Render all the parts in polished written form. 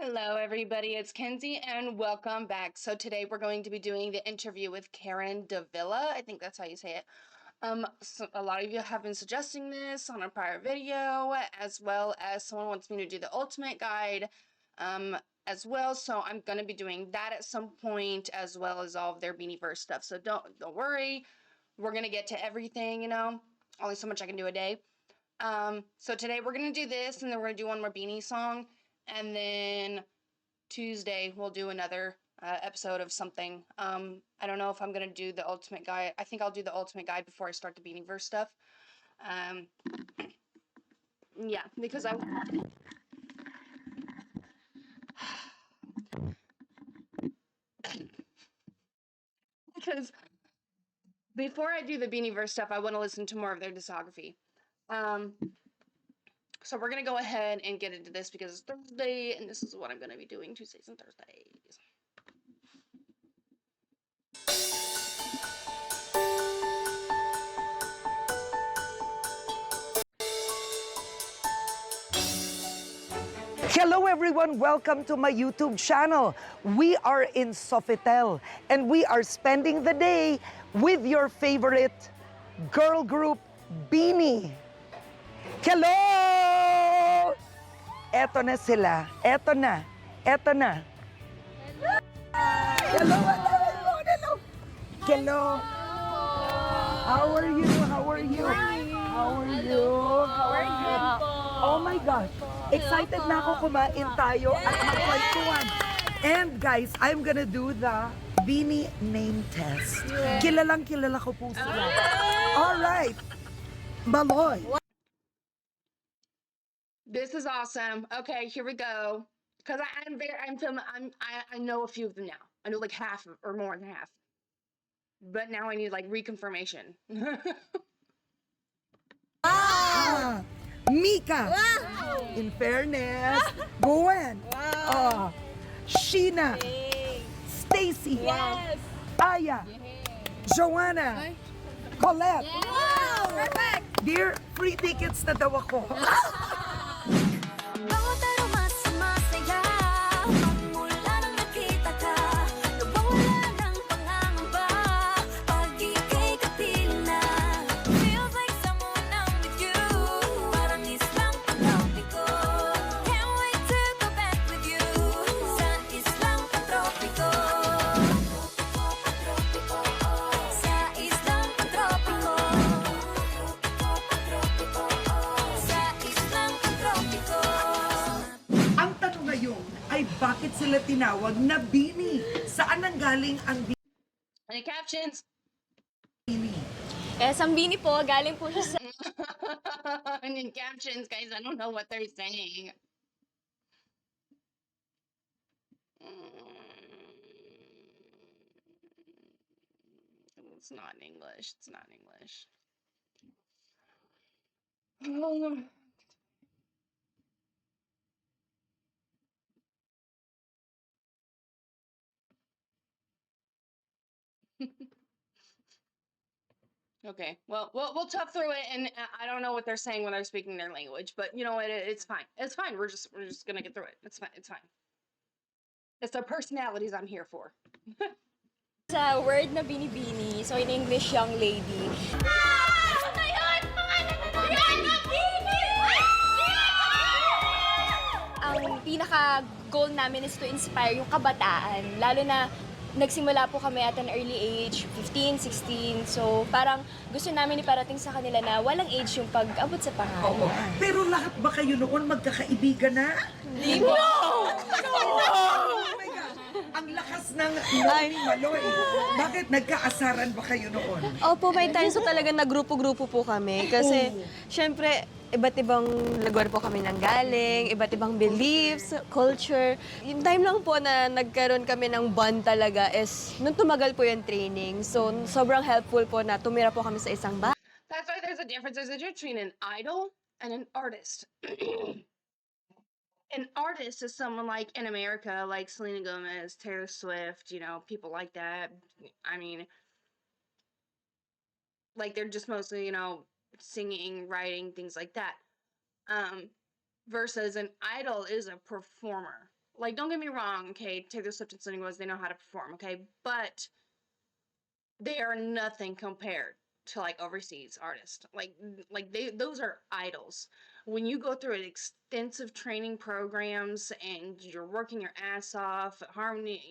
Hello, everybody. It's Kenzie, and welcome back. So today we're going to be doing the interview with Karen Davila. I think that's how you say it. So a lot of you have been suggesting this on a prior video, as well as someone wants me to do the ultimate guide, as well. So I'm going to be doing that at some point, as well as all of their Beanieverse stuff. So don't worry. We're gonna get to everything. Only so much I can do a day. So today we're gonna do this, and then we're gonna do one more Beanie song, and then Tuesday we'll do another episode of something. I don't know if I'm gonna do the ultimate guide. I think I'll do the ultimate guide before I start the Beanieverse stuff. Um, yeah, because because before I do the Beanieverse stuff, I want to listen to more of their discography. Um, so we're gonna go ahead and get into this because it's Thursday, and this is what I'm gonna be doing Tuesdays and Thursdays. Hello everyone, welcome to my YouTube channel. We are in Sofitel and we are spending the day with your favorite girl group, Beanie. Hello! Eto na sila. Eto na. Eto na. Hello, hello, hello, hello. Hello. How are you? How are you? How are you? How are you? Oh my gosh. Excited na ako kumain tayo at magkwentuhan. And guys, I'm gonna do the Beanie name test. Kilalang kilala ko po sila. Alright. Maloy. This is awesome. Okay, here we go. Because I know a few of them now. I know like half or more than half. But now I need like reconfirmation. Mika. In fairness. Gwen. Sheena. Stacy. Yes. Aya. Joanna. Colette. Wow! Perfect! Dear, free tickets na daw ako. Bawat aroma sumasaya Magmula nang nakita ka Nawawala ng pangangamba Pag ika'y kapiling na Feels like someone I'm with you Parang islang pantropiko Can't wait to go back with you Sa islang pantropiko Sa islang pantropiko Sa islang pantropiko Ang tanong ngayon ay bakit sila tinawag na Beanie? Saan nanggaling ang Any captions? Beanie? Ang Beanie po, galing po siya sa Any captions, guys? I don't know what they're saying. It's not in English. It's not in English. Okay, well, we'll tough through it, and I don't know what they're saying when they're speaking their language, but you know what? It's fine. It's fine. We're just gonna get through it. It's fine. It's fine. It's their personalities I'm here for. sa word na Binibini. So in English, young lady. Ang pinaka-goal namin is to inspire yung kabataan. Lalo na nagsimula po kami at an early age, 15, 16. So parang gusto namin iparating sa kanila na walang age yung pag-abot sa pangarap. Pero lahat ba kayo noon magkakaibigan na? Libo! Oh my God! Ang lakas ng Maloy. Bakit nagkaasaran ba kayo noon? Opo, may times po talaga na grupo-grupo po kami. Kasi, syempre, iba't ibang lugar po kami nang galing, iba't ibang beliefs, culture. Yung time lang po na nagkaroon kami ng bond talaga is nung tumagal po yung training. So, sobrang helpful po na tumira po kami sa isang bahay. That's why there's a difference between an idol and an artist. An artist is someone like in America, like Selena Gomez, Taylor Swift, people like that. I mean, like they're just mostly, singing, writing, things like that. Versus an idol is a performer. Like, don't get me wrong, okay? Taylor Swift and Selena Gomez, they know how to perform, okay? But they are nothing compared to like overseas artists. Those are idols. When you go through extensive training programs and you're working your ass off, harmony,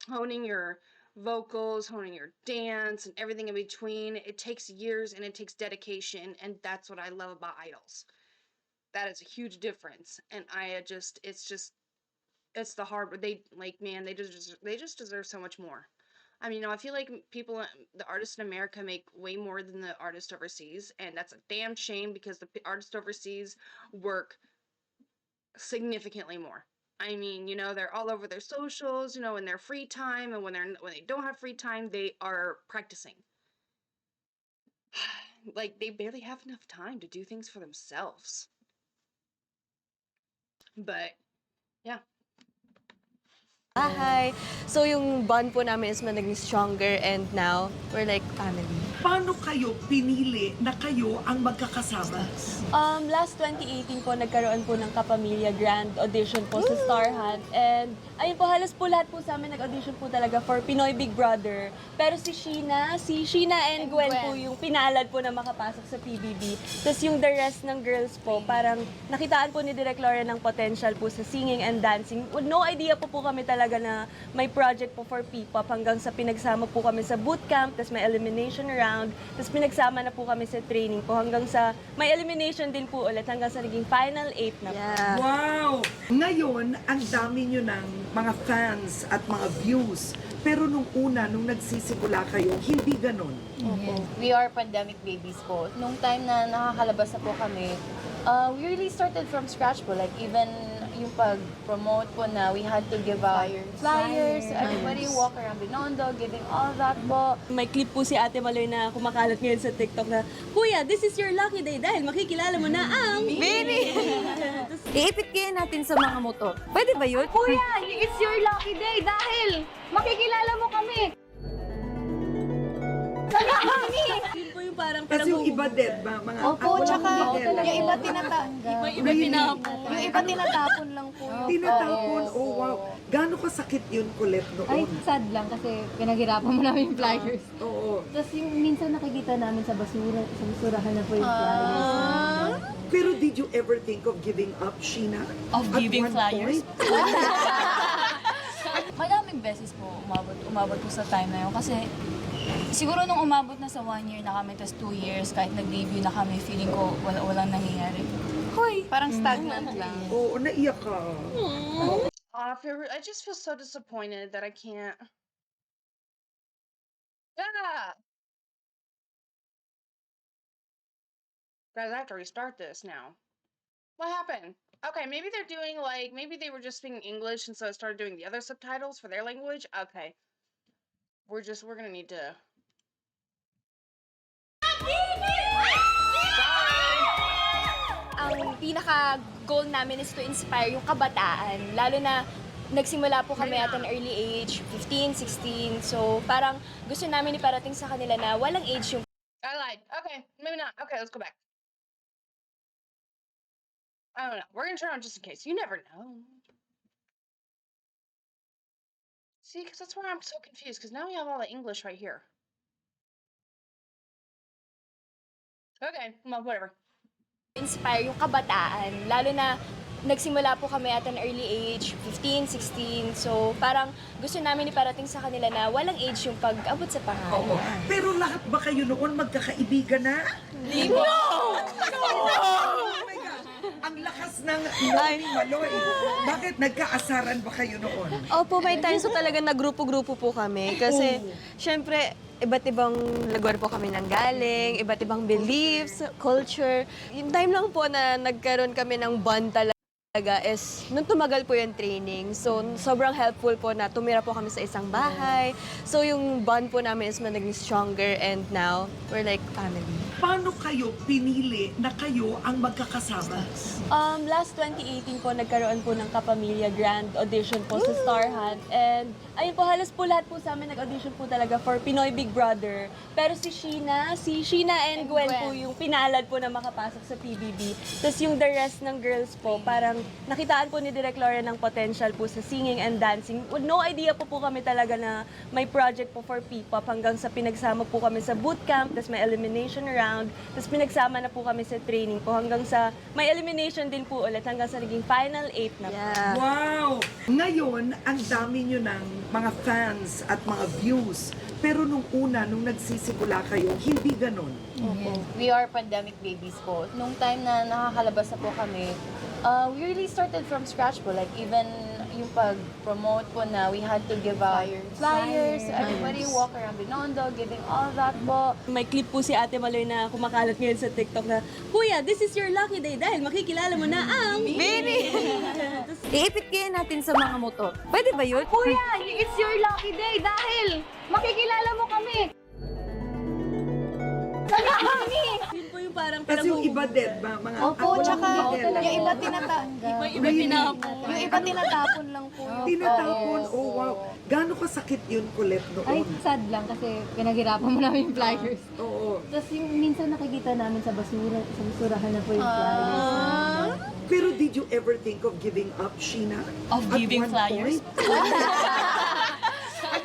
honing your vocals, honing your dance, and everything in between, it takes years and it takes dedication, and that's what I love about idols. That is a huge difference, and it's the hard. They like, man, they just deserve so much more. I mean, I feel like the artists in America make way more than the artists overseas, and that's a damn shame because the artists overseas work significantly more. I mean, they're all over their socials, in their free time, and when they don't have free time, they are practicing. Like, they barely have enough time to do things for themselves. But yeah. bahay. So yung bond po namin is naging stronger and now we're like family. Paano kayo pinili na kayo ang magkakasama? Last 2018 po, nagkaroon po ng Kapamilya Grand Audition po sa Star Hunt. And ayun po, halos po lahat po sa amin nag-audition po talaga for Pinoy Big Brother. Pero si Sheena and Gwen po yung pinalad po na makapasok sa PBB. Tapos yung the rest ng girls po, parang nakitaan po ni Direk Gloria ng potential po sa singing and dancing. No idea po kami talaga na may project po for P-pop hanggang sa pinagsama po kami sa bootcamp, tapos may elimination round, tapos pinagsama na po kami sa training po hanggang sa may elimination din po ulit hanggang sa naging final 8 na po. Yeah. Wow! Ngayon, ang dami nyo ng mga fans at mga views. Pero nung nagsisimula kayo, hindi ganon. We are pandemic babies po. Nung time na nakakalabas na po kami, we really started from scratch po. Like even yung pag-promote po na we had to give out flyers to everybody, walk around Binondo, giving all that po. May clip po si Ate Maloy na kumakalat ngayon sa TikTok na, Kuya, this is your lucky day dahil makikilala mo na ang Bini! Iipit kaya natin sa mga motor. Pwede ba yun? Kuya, it's your lucky day dahil makikilala mo kami. Yun po yung parang Kasi yung iba dead ba? Mga Opo, tsaka hindi dead. yung iba tinatapon lang po. Tinatapon, oh wow. Gaano kasakit yun, Colette, Ay, noon? sad lang kasi pinaghirapan mo namin yung flyers. Oo. Tapos yung minsan nakikita namin sa basurahan na po yung flyers. Pero did you ever think of giving up, Sheena? Of At giving one flyers? point? Madaming beses po umabot po sa time na yun. Kasi siguro nung umabot na sa 1 year na kami, tas 2 years, kahit nag-debut na kami, feeling ko walang nangyayari. Hoy! Parang stagnant lang. Oo, naiyak ka. I just feel so disappointed that I can't. Yeah. Guys, I have to restart this now. What happened? Okay, maybe they're doing maybe they were just speaking English and so I started doing the other subtitles for their language. Okay. We're gonna need to. Ang pinaka-goal namin is to inspire yung kabataan. Lalo na nagsimula po kami at an early age, 15, 16. So parang gusto namin iparating sa kanila na walang age yung I lied. Okay, maybe not. Okay, let's go back. I don't know. We're gonna turn on just in case. You never know. See, because that's where I'm so confused. Because now we have all the English right here. Okay, well, whatever. inspire yung kabataan. Lalo na nagsimula po kami at an early age, 15, 16. So parang gusto namin iparating sa kanila na walang age yung pag-abot sa pangarap. Oo. Pero lahat ba kayo noon magkakaibigan na? Libo! Oh my God! Ang lakas ng ni Maloy. Bakit nagkaasaran ba kayo noon? Opo, may times po talaga na grupo-grupo po kami. Kasi, syempre, iba't ibang lugar po kami nanggaling, iba't ibang beliefs, culture. Yung time lang po na nagkaroon kami ng bond talaga is nung tumagal po yung training. So, sobrang helpful po na tumira po kami sa isang bahay. So, yung bond po namin is naging stronger and now, we're like family. Paano kayo pinili na kayo ang magkakasama? Last 2018 po, nagkaroon po ng Kapamilya Grand Audition po sa Star Hunt. And ayun po, halos po lahat po sa amin nag-audition po talaga for Pinoy Big Brother. Pero si Sheena and Gwen po yung pinalad po na makapasok sa PBB. Tapos yung the rest ng girls po, parang nakitaan po ni Direk Laura ng potential po sa singing and dancing. With no idea po kami talaga na may project po for P-pop hanggang sa pinagsama po kami sa bootcamp, tapos may elimination round, tapos pinagsama na po kami sa training po hanggang sa may elimination din po ulit hanggang sa naging final 8 na po. Wow! Ngayon, ang dami nyo ng mga fans at mga views. Pero nung una, nung nagsisimula kayo, hindi ganon. We are pandemic babies po. Nung time na nakakalabas na po kami, we really started from scratch po. Like even yung pag-promote po na we had to give out flyers. Everybody walk around Binondo, giving all that po. May clip po si Ate Maloy na kumakalat ngayon sa TikTok na, Kuya, this is your lucky day dahil makikilala mo na ang Bini! Iipit kaya natin sa mga motor. Pwede ba yun? Kuya, it's your lucky day dahil makikilala mo kami. Yun po yung parang Kasi yung iba dead ba? Mga Opo, walang tsaka model. yung iba Really? tinatapon lang po. Tinatapon, oh wow. Gaano kasakit yun, Colette, Ay, noon? sad lang kasi pinaghirapan mo namin yung flyers. Oo. Tapos yung minsan nakikita namin sa basurahan na po yung flyers. Pero did you ever think of giving up, Sheena? Of At giving one flyers? point?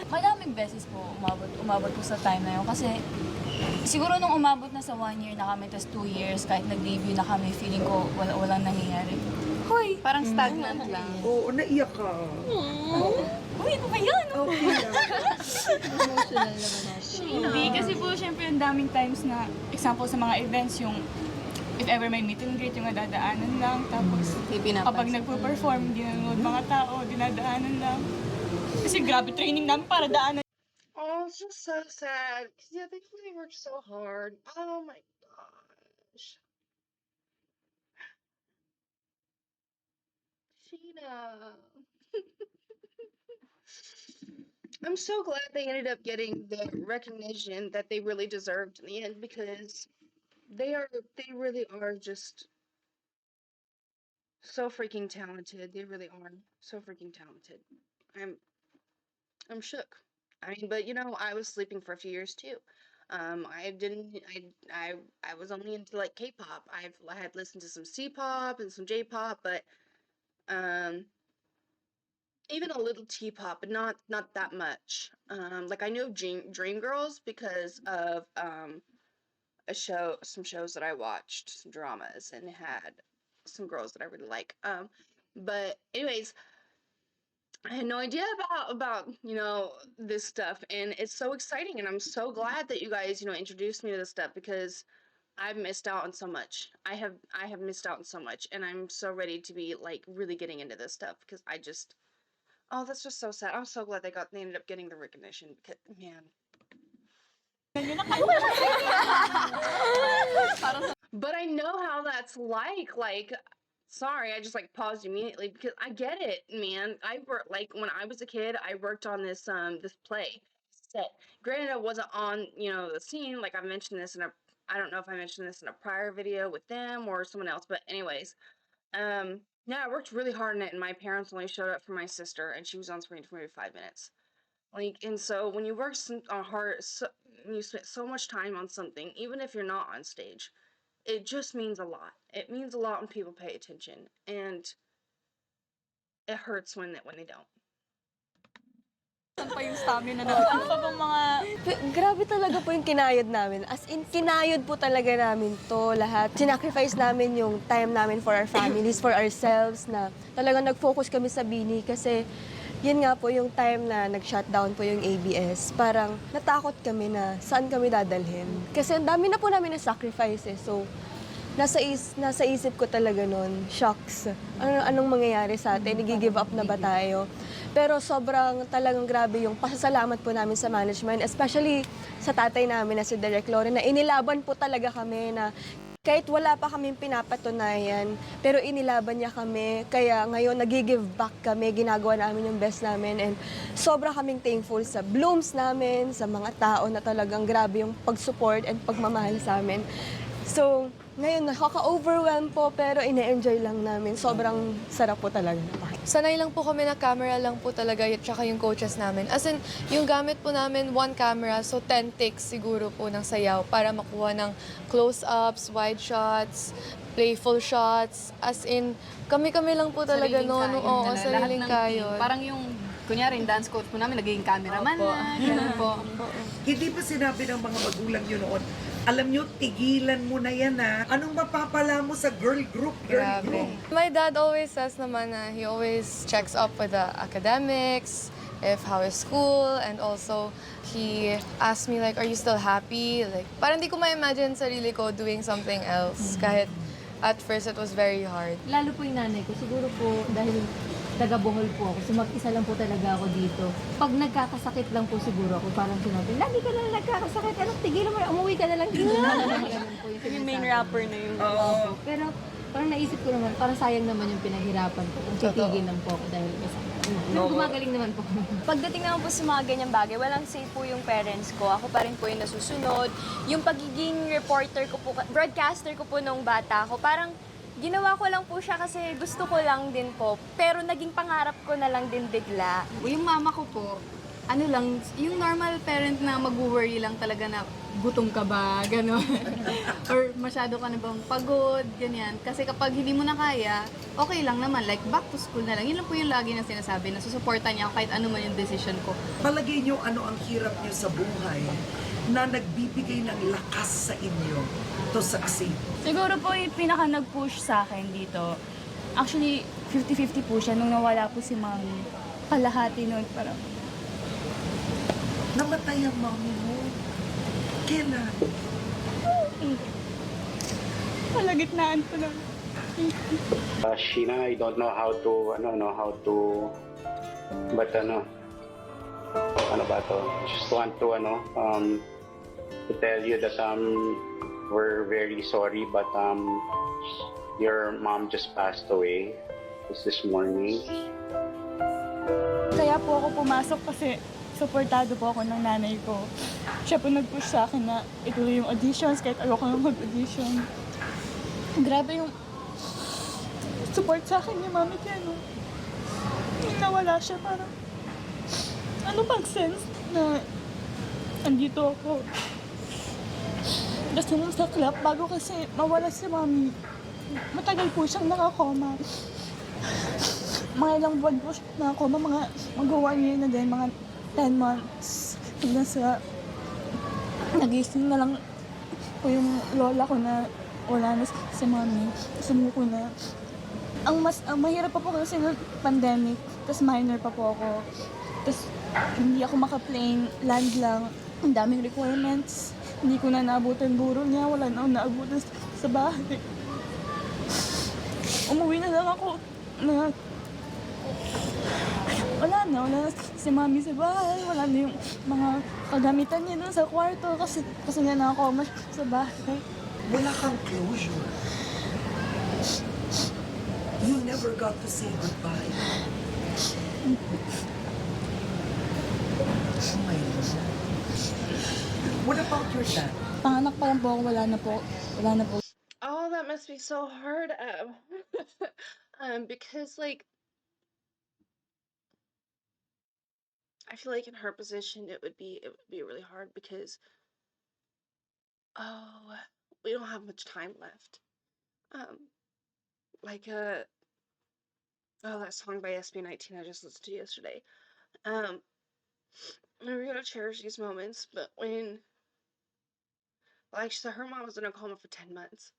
Maraming beses po umabot po sa time na yun. Kasi siguro nung umabot na sa 1 year na kami, tas 2 years, kahit nag-debut na kami, feeling ko walang nangyayari. Hoy! Parang stagnant lang. Oo, naiyak ka. Uy, ano ba yan? Okay lang. Emotional naman natin. Hindi, kasi po syempre ang daming times na, example sa mga events, yung if ever may meet and greet, yung nadadaanan lang. Tapos kapag nagpo-perform, hindi nanonood mga tao, dinadaanan lang. Kasi grabe training namin para daanan. Oh, it's just so sad. 'Cause, yeah, they really worked so hard. Oh my gosh. Sheena. I'm so glad they ended up getting the recognition that they really deserved in the end because they really are just so freaking talented. They really are so freaking talented. I'm shook. I mean, but you know, I was sleeping for a few years too. I was only into like K-pop. I had listened to some C-pop and some J-pop, but even a little T-pop, but not that much. Like I knew Dreamgirls because of some shows that I watched, some dramas, and it had some girls that I really like. But anyways, I had no idea about this stuff, and it's so exciting, and I'm so glad that you guys introduced me to this stuff because I've missed out on so much. I have missed out on so much, and I'm so ready to be like really getting into this stuff because that's just so sad. I'm so glad they ended up getting the recognition because man. But I know how that's like. Like, sorry, I just like paused immediately because I get it, man. I worked like when I was a kid. I worked on this play set. Granted, I wasn't on the scene. Like I mentioned this I don't know if I mentioned this in a prior video with them or someone else. But anyways, yeah, I worked really hard on it, and my parents only showed up for my sister, and she was on screen for maybe 5 minutes. Like, and so when you work hard, you spend so much time on something, even if you're not on stage, it just means a lot. It means a lot when people pay attention, and it hurts when they don't. Saan pa yung stamina na? Ano pa bang mga... Grabe talaga po yung kinayod namin. As in, kinayod po talaga namin to lahat. Sinacrifice namin yung time namin for our families, for ourselves, na talagang nag-focus kami sa Bini kasi yun nga po yung time na nag-shutdown po yung ABS. Parang natakot kami na saan kami dadalhin. Kasi ang dami na po namin na sacrifices. So, nasa isip ko talaga nun, shocks. Anong mangyayari sa atin? Nag-give up na ba tayo? Pero sobrang talagang grabe yung pasasalamat po namin sa management, especially sa tatay namin na si Direk Lore, na inilaban po talaga kami na Kahit wala pa kaming pinapatunayan, pero inilaban niya kami. Kaya ngayon, nag-give back kami, ginagawa namin yung best namin. And sobra kaming thankful sa blooms namin, sa mga tao na talagang grabe yung pag-support and pagmamahal sa amin. So, ngayon, nakaka-overwhelm po, pero ine-enjoy lang namin. Sobrang sarap po talaga na pakita. Sanay lang po kami na camera lang po talaga at saka yung coaches namin. As in, yung gamit po namin, 1 camera, so 10 takes siguro po ng sayaw para makuha ng close-ups, wide shots, playful shots. As in, kami-kami lang po talaga noon. Oo, sariling kayod. Parang yung, kunyari, yung dance coach po namin, naging cameraman na. Ganun po. Hindi pa sinabi ng mga magulang nyo noon, alam nyo, tigilan mo na yan ha. Anong mapapala mo sa girl group? Grabe. My dad always says naman na he always checks up with the academics, if how is school, and also he asked me like, are you still happy? Like, parang di ko ma-imagine sarili ko doing something else. Kahit at first it was very hard. Lalo po yung nanay ko, siguro po dahil taga Bohol po ako, so mag-isa lang po talaga ako dito. Pag nagkakasakit lang po siguro ako, parang sinabi, lagi ka na nagkakasakit, anong tigilan mo na, umuwi ka na lang dito. Ganun po yung Yung main sinasabi. rapper na yun. Oo. Pero parang naisip ko naman, parang sayang naman yung pinaghirapan ko. Kung titigil lang po ako dahil kasi. Pero gumagaling naman po kami. Pagdating naman po sa mga ganyang bagay, walang say po yung parents ko. Ako pa rin po yung nasusunod. Yung pagiging reporter ko po, broadcaster ko po nung bata ako, parang ginawa ko lang po siya kasi gusto ko lang din po. Pero naging pangarap ko na lang din bigla. Yung mama ko po, ano lang, yung normal parent na mag-worry lang talaga na gutom ka ba, gano'n. Or masyado ka na bang pagod, ganyan. Kasi kapag hindi mo na kaya, okay lang naman. Like, back to school na lang. Yun lang po yung lagi na sinasabi, na susuporta niya ako kahit ano man yung decision ko. Palagay nyo ano ang hirap nyo sa buhay na nagbibigay ng lakas sa inyo to succeed. Siguro po yung pinaka nag-push sa akin dito. Actually, 50-50 po siya nung nawala po si Mami. Kalahati nun, parang Namatay ang mami mo. Kailan? kalagitnaan po na. Sheena, I don't know how to, but ano ba to? Just want to, to tell you that, we're very sorry, but, your mom just passed away this morning. Kaya po ako pumasok kasi supportado po ako ng nanay ko. Siya po nag-push sa akin na ituloy yung auditions kahit ayoko na mag-audition. Grabe yung support sa akin ni Mami Tiano. Yung nawala siya, parang ano pang sense na andito ako. Basta nung saklap, bago kasi mawala si Mami, matagal po siyang nakakoma. Mga ilang buwan po siya nakakoma, mga mag-1 year na din, mga 10 months. Hanggang sa nagising na lang po yung lola ko na wala na si Mami. Sumuko na. Ang mahirap pa po kasi ng pandemic, tapos minor pa po ako. Tapos hindi ako maka-plane, land lang. Ang daming requirements. Hindi ko na naabutan buro niya, wala na ako naabutan sa bahay. Umuwi na lang ako na wala na si Mami sa bahay, wala na yung mga kagamitan niya dun sa kwarto kasi nga nakakoma sa bahay. Wala kang closure. You never got to say goodbye. Oh my Lord. What about your dad? Panganak pa lang po ako, wala na po. Oh, that must be so hard. Because like I feel like in her position it would be really hard because we don't have much time left. Like that song by SB19 I just listened to yesterday. We're gonna cherish these moments, but when like she said, her mom was in a coma for 10 months.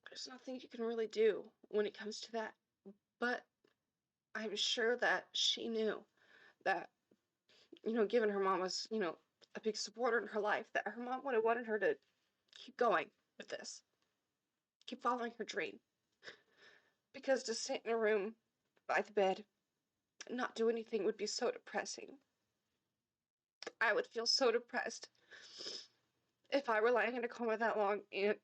There's nothing you can really do when it comes to that. But I'm sure that she knew that, given her mom was, a big supporter in her life, that her mom would have wanted her to keep going with this, keep following her dream. Because to sit in a room by the bed and not do anything would be so depressing. I would feel so depressed. if I were lying in a coma that long and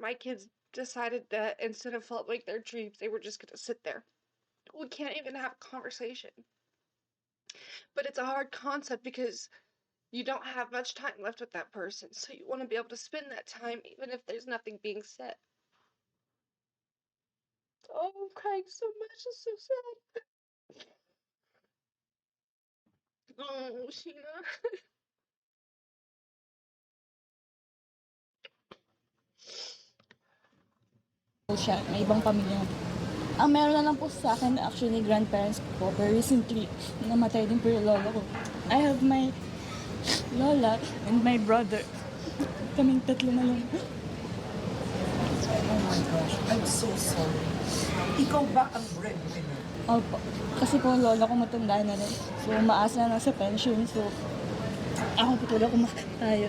my kids decided that instead of following their dreams, they were just gonna sit there. We can't even have a conversation. But it's a hard concept because you don't have much time left with that person, so you want to be able to spend that time even if there's nothing being said. Oh, I'm crying so much. It's so sad. Oh, Sheena. Po siya, may ibang pamilya na po. Ang meron na lang po sa akin, actually, grandparents ko po. Very recently, namatay din po yung lola ko. I have my lola and my brother. Kaming tatlo na lang. Oh my gosh, I'm so sorry. Ikaw ba ang breadwinner? Opo. Kasi po, lola ko matanda na rin. So, umaasa na sa pension. So, ako po talaga kumakatayo.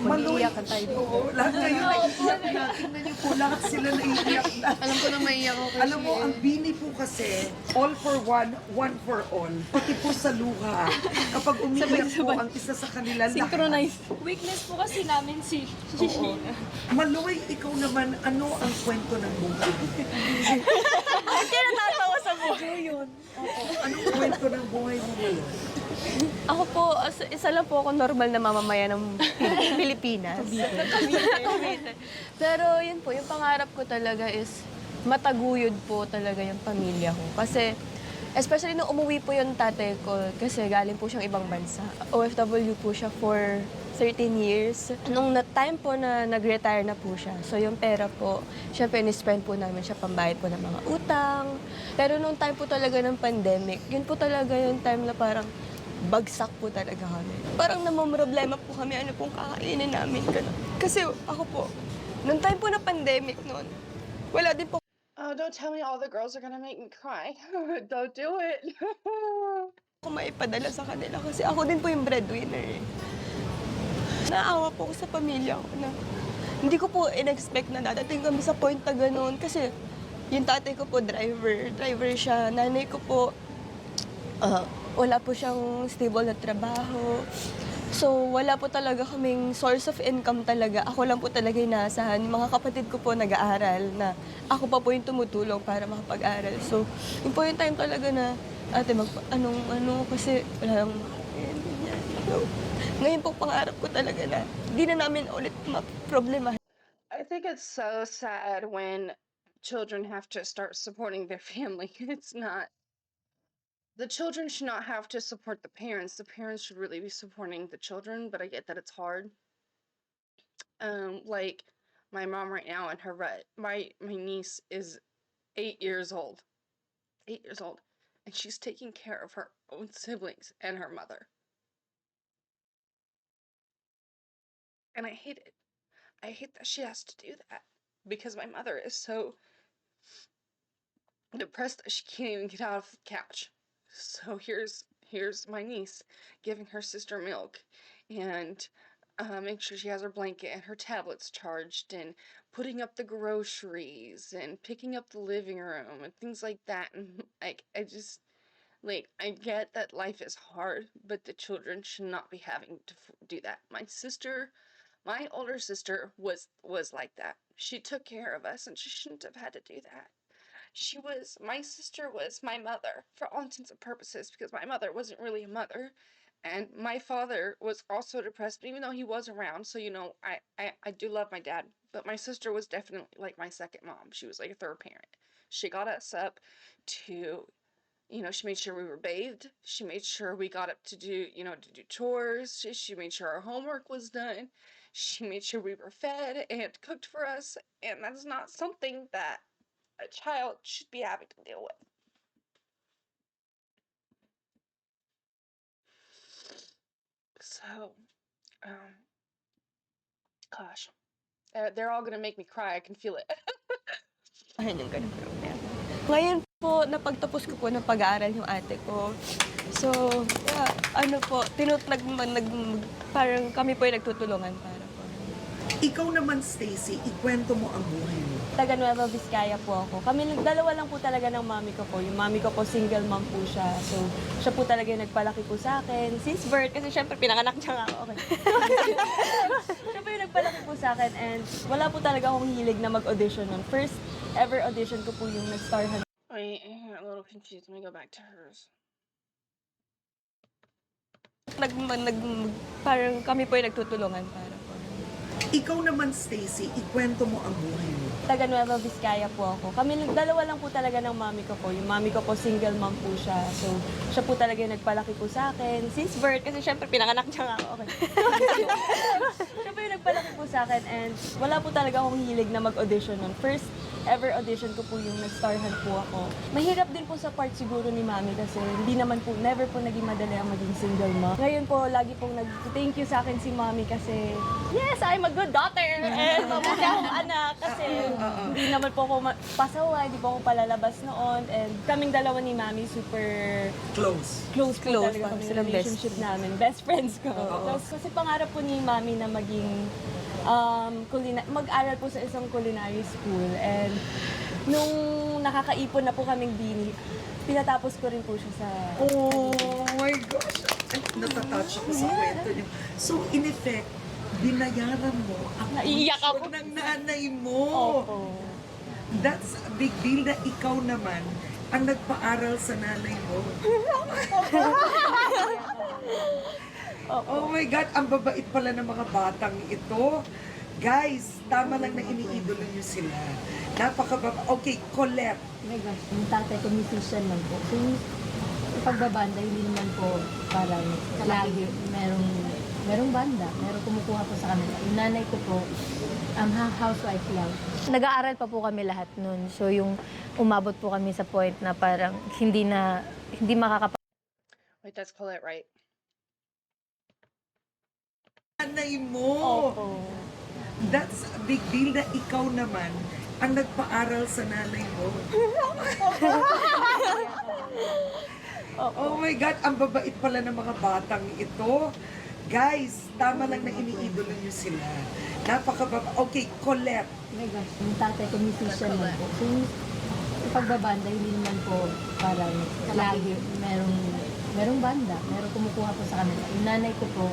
Mag-iiyak ka tayo. Oo, lahat kayo naiiyak na. Tingnan niyo po, lahat sila naiiyak na. Alam ko na maiiyak ako kasi. Alam mo, ang bini po kasi, all for one, one for all. Pati po sa luha. Kapag umiiyak po ang isa sa kanila lahat. Synchronize. Weakness po kasi namin si Oo. Sheena. Maloy, ikaw naman, ano ang kwento ng buhay mo? Kaya natatawa sa buhay yun. Oo, anong kwento ng buhay mo ngayon? Ako po, isa lang po ako normal na mamamayan ng Pilipinas. Cavite. Pero yun po, yung pangarap ko talaga is mataguyod po talaga yung pamilya ko. Kasi, especially nung umuwi po yung tatay ko, kasi galing po siyang ibang bansa. OFW po siya for 13 years. Nung time po na nag-retire na po siya, so yung pera po, syempre ni-spend po namin siya pambayad po ng mga utang. Pero nung time po talaga ng pandemic, yun po talaga yung time na parang bagsak po talaga kami. Parang namamroblema po kami, ano pong kakainin namin. Ganun. Kasi ako po, nung time po na pandemic noon, wala din po Oh, don't tell me all the girls are gonna make me cry. Don't do it. ako maipadala sa kanila kasi ako din po yung breadwinner eh. Naawa po ako sa pamilya ko na hindi ko po in-expect na dadating kami sa point na gano'n kasi yung tatay ko po driver siya. Nanay ko po, wala po siyang stable na trabaho. So, wala po talaga kaming source of income talaga. Ako lang po talaga yung naasahan. Yung mga kapatid ko po nag-aaral na ako pa po yung tumutulong para makapag-aral. So, yun po yung time talaga na, ate, ano, kasi wala lang makain, ganyan. So, ngayon po pangarap ko talaga na di na namin ulit ma-problema. I think it's so sad when children have to start supporting their family. It's not. The children should not have to support the parents. The parents should really be supporting the children, but I get that it's hard. Like my mom right now in her rut. My niece is 8 years old. 8 years old. And she's taking care of her own siblings and her mother. And I hate it. I hate that she has to do that because my mother is so depressed that she can't even get out of the couch. So here's my niece giving her sister milk and make sure she has her blanket and her tablets charged and putting up the groceries and picking up the living room and things like that. And like I just like I get that life is hard, but the children should not be having to do that. My older sister was like that. She took care of us and she shouldn't have had to do that. My sister was my mother for all intents and purposes because my mother wasn't really a mother. And my father was also depressed, even though he was around. So, I do love my dad, but my sister was definitely like my second mom. She was like a third parent. She got us up to, she made sure we were bathed. She made sure we got up to do chores. She made sure our homework was done. She made sure we were fed and cooked for us. And that's not something that a child should be having to deal with. So, gosh, they're all gonna make me cry. I can feel it. Yung ganun problema. Ngayon po, napagtapos ko po ng pag-aaral yung ate ko. So, parang kami po yung nagtutulungan para po. Ikaw naman, Stacy, ikwento mo ang buhay mo. Taga Nueva Vizcaya po ako. Dalawa lang po talaga ng mami ko po. Yung mami ko po, single mom po siya. So, siya po talaga yung nagpalaki po sa akin. Since birth, kasi syempre pinanganak niya nga ako. Okay. Siya po yung nagpalaki po sa akin and wala po talaga akong hilig na mag-audition nun. First ever audition ko po yung nag-Star Hunt. Wait, I'm a little confused. Let me go back to hers. Parang kami po yung nagtutulungan para po. Ikaw naman, Stacy, ikwento mo ang buhay mo. Taga Nueva Vizcaya po ako. Dalawa lang po talaga ng mami ko po. Yung mami ko po, single mom po siya. So, siya po talaga yung nagpalaki po sa akin. Since birth, kasi syempre pinanganak niya nga ako. Okay. Siya po yung nagpalaki po sa akin and wala po talaga akong hilig na mag-audition nun. First ever audition ko po yung nag-Star Hunt po ako. Mahirap din po sa part siguro ni mami kasi hindi naman po, never po naging madali ang maging single mom. Ngayon po, lagi pong nag-thank you sa akin si mami kasi, yes, I'm a good daughter and mabuti akong anak kasi hindi naman po ako pasaway, hindi po ako palalabas noon and kaming dalawa ni mami super Close. close po talaga parang kami silang relationship namin. Best friends ko. Tapos kasi pangarap po ni mami na maging mag-aral po sa isang culinary school and nung nakakaipon na po kaming bini, pinatapos ko rin po siya sa... Oh my gosh! Natatouch ako sa kwento niyo. So, in effect, binayaran mo ang Naiiyak ako. tuition ng nanay mo. Opo. That's a big deal na ikaw naman ang nagpaaral sa nanay mo. Oh my God, ang babait pala ng mga batang ito. Guys, tama lang na iniidolo niyo sila. Napakababa. Okay, Colette. Oh my gosh, yung tatay ko musician lang po. So, yung pagbabanda, hindi naman po parang lagi merong banda, merong kumukuha po sa kanila. Yung nanay ko po, housewife lang. Nag-aaral pa po kami lahat nun. So yung umabot po kami sa point na parang hindi Wait, that's Colette, right? Nanay mo. Opo. That's a big deal na ikaw naman ang nagpaaral sa nanay mo. Oh my God, ang babait pala ng mga batang ito. Guys, tama lang na iniidolo niyo sila. Napakababa. Okay, Colette. Oh my gosh, yung tatay ko musician lang po. So, yung pagbabanda, hindi naman po parang lagi merong banda, merong kumukuha po sa kanila. Yung nanay ko po,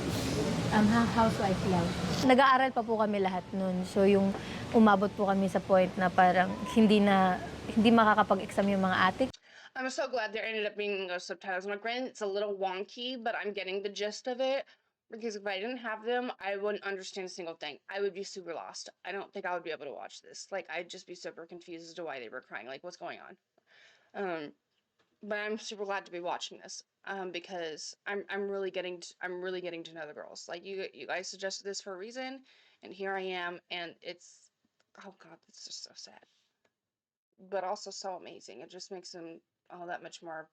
housewife lang. Nag-aaral pa po kami lahat nun. So yung umabot po kami sa point na parang hindi makakapag-exam yung mga ate I'm so glad there ended up being those subtitles. My granted, it's a little wonky, but I'm getting the gist of it. Because if I didn't have them, I wouldn't understand a single thing. I would be super lost. I don't think I would be able to watch this. Like, I'd just be super confused as to why they were crying. Like, what's going on? But I'm super glad to be watching this. Because I'm really getting to know the girls. Like, you guys suggested this for a reason, and here I am, and it's, oh God, it's just so sad. But also so amazing. It just makes them all that much more.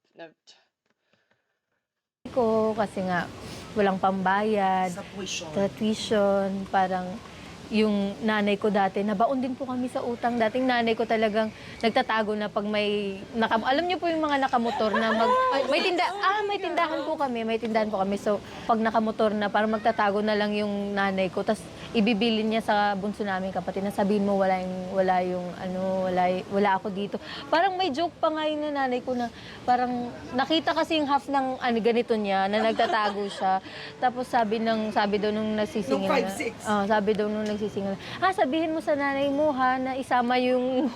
ko kasi nga walang pambayad. Sa tuition. Sa tuition, parang yung nanay ko dati, nabaon din po kami sa utang. Dating nanay ko talagang nagtatago na pag may, alam niyo po yung mga nakamotor na may tindahan po kami. So, pag nakamotor na, parang magtatago na lang yung nanay ko. Tapos, ibibili niya sa bunso namin kapatid na sabihin mo wala ako dito. Parang may joke pa nga yung nanay ko na parang nakita kasi yung half ng ganito niya na nagtatago siya. Tapos sabi daw nung nagsisingil Nung na. Sabi daw nung nagsisingil. Sabihin mo sa nanay mo na isama yung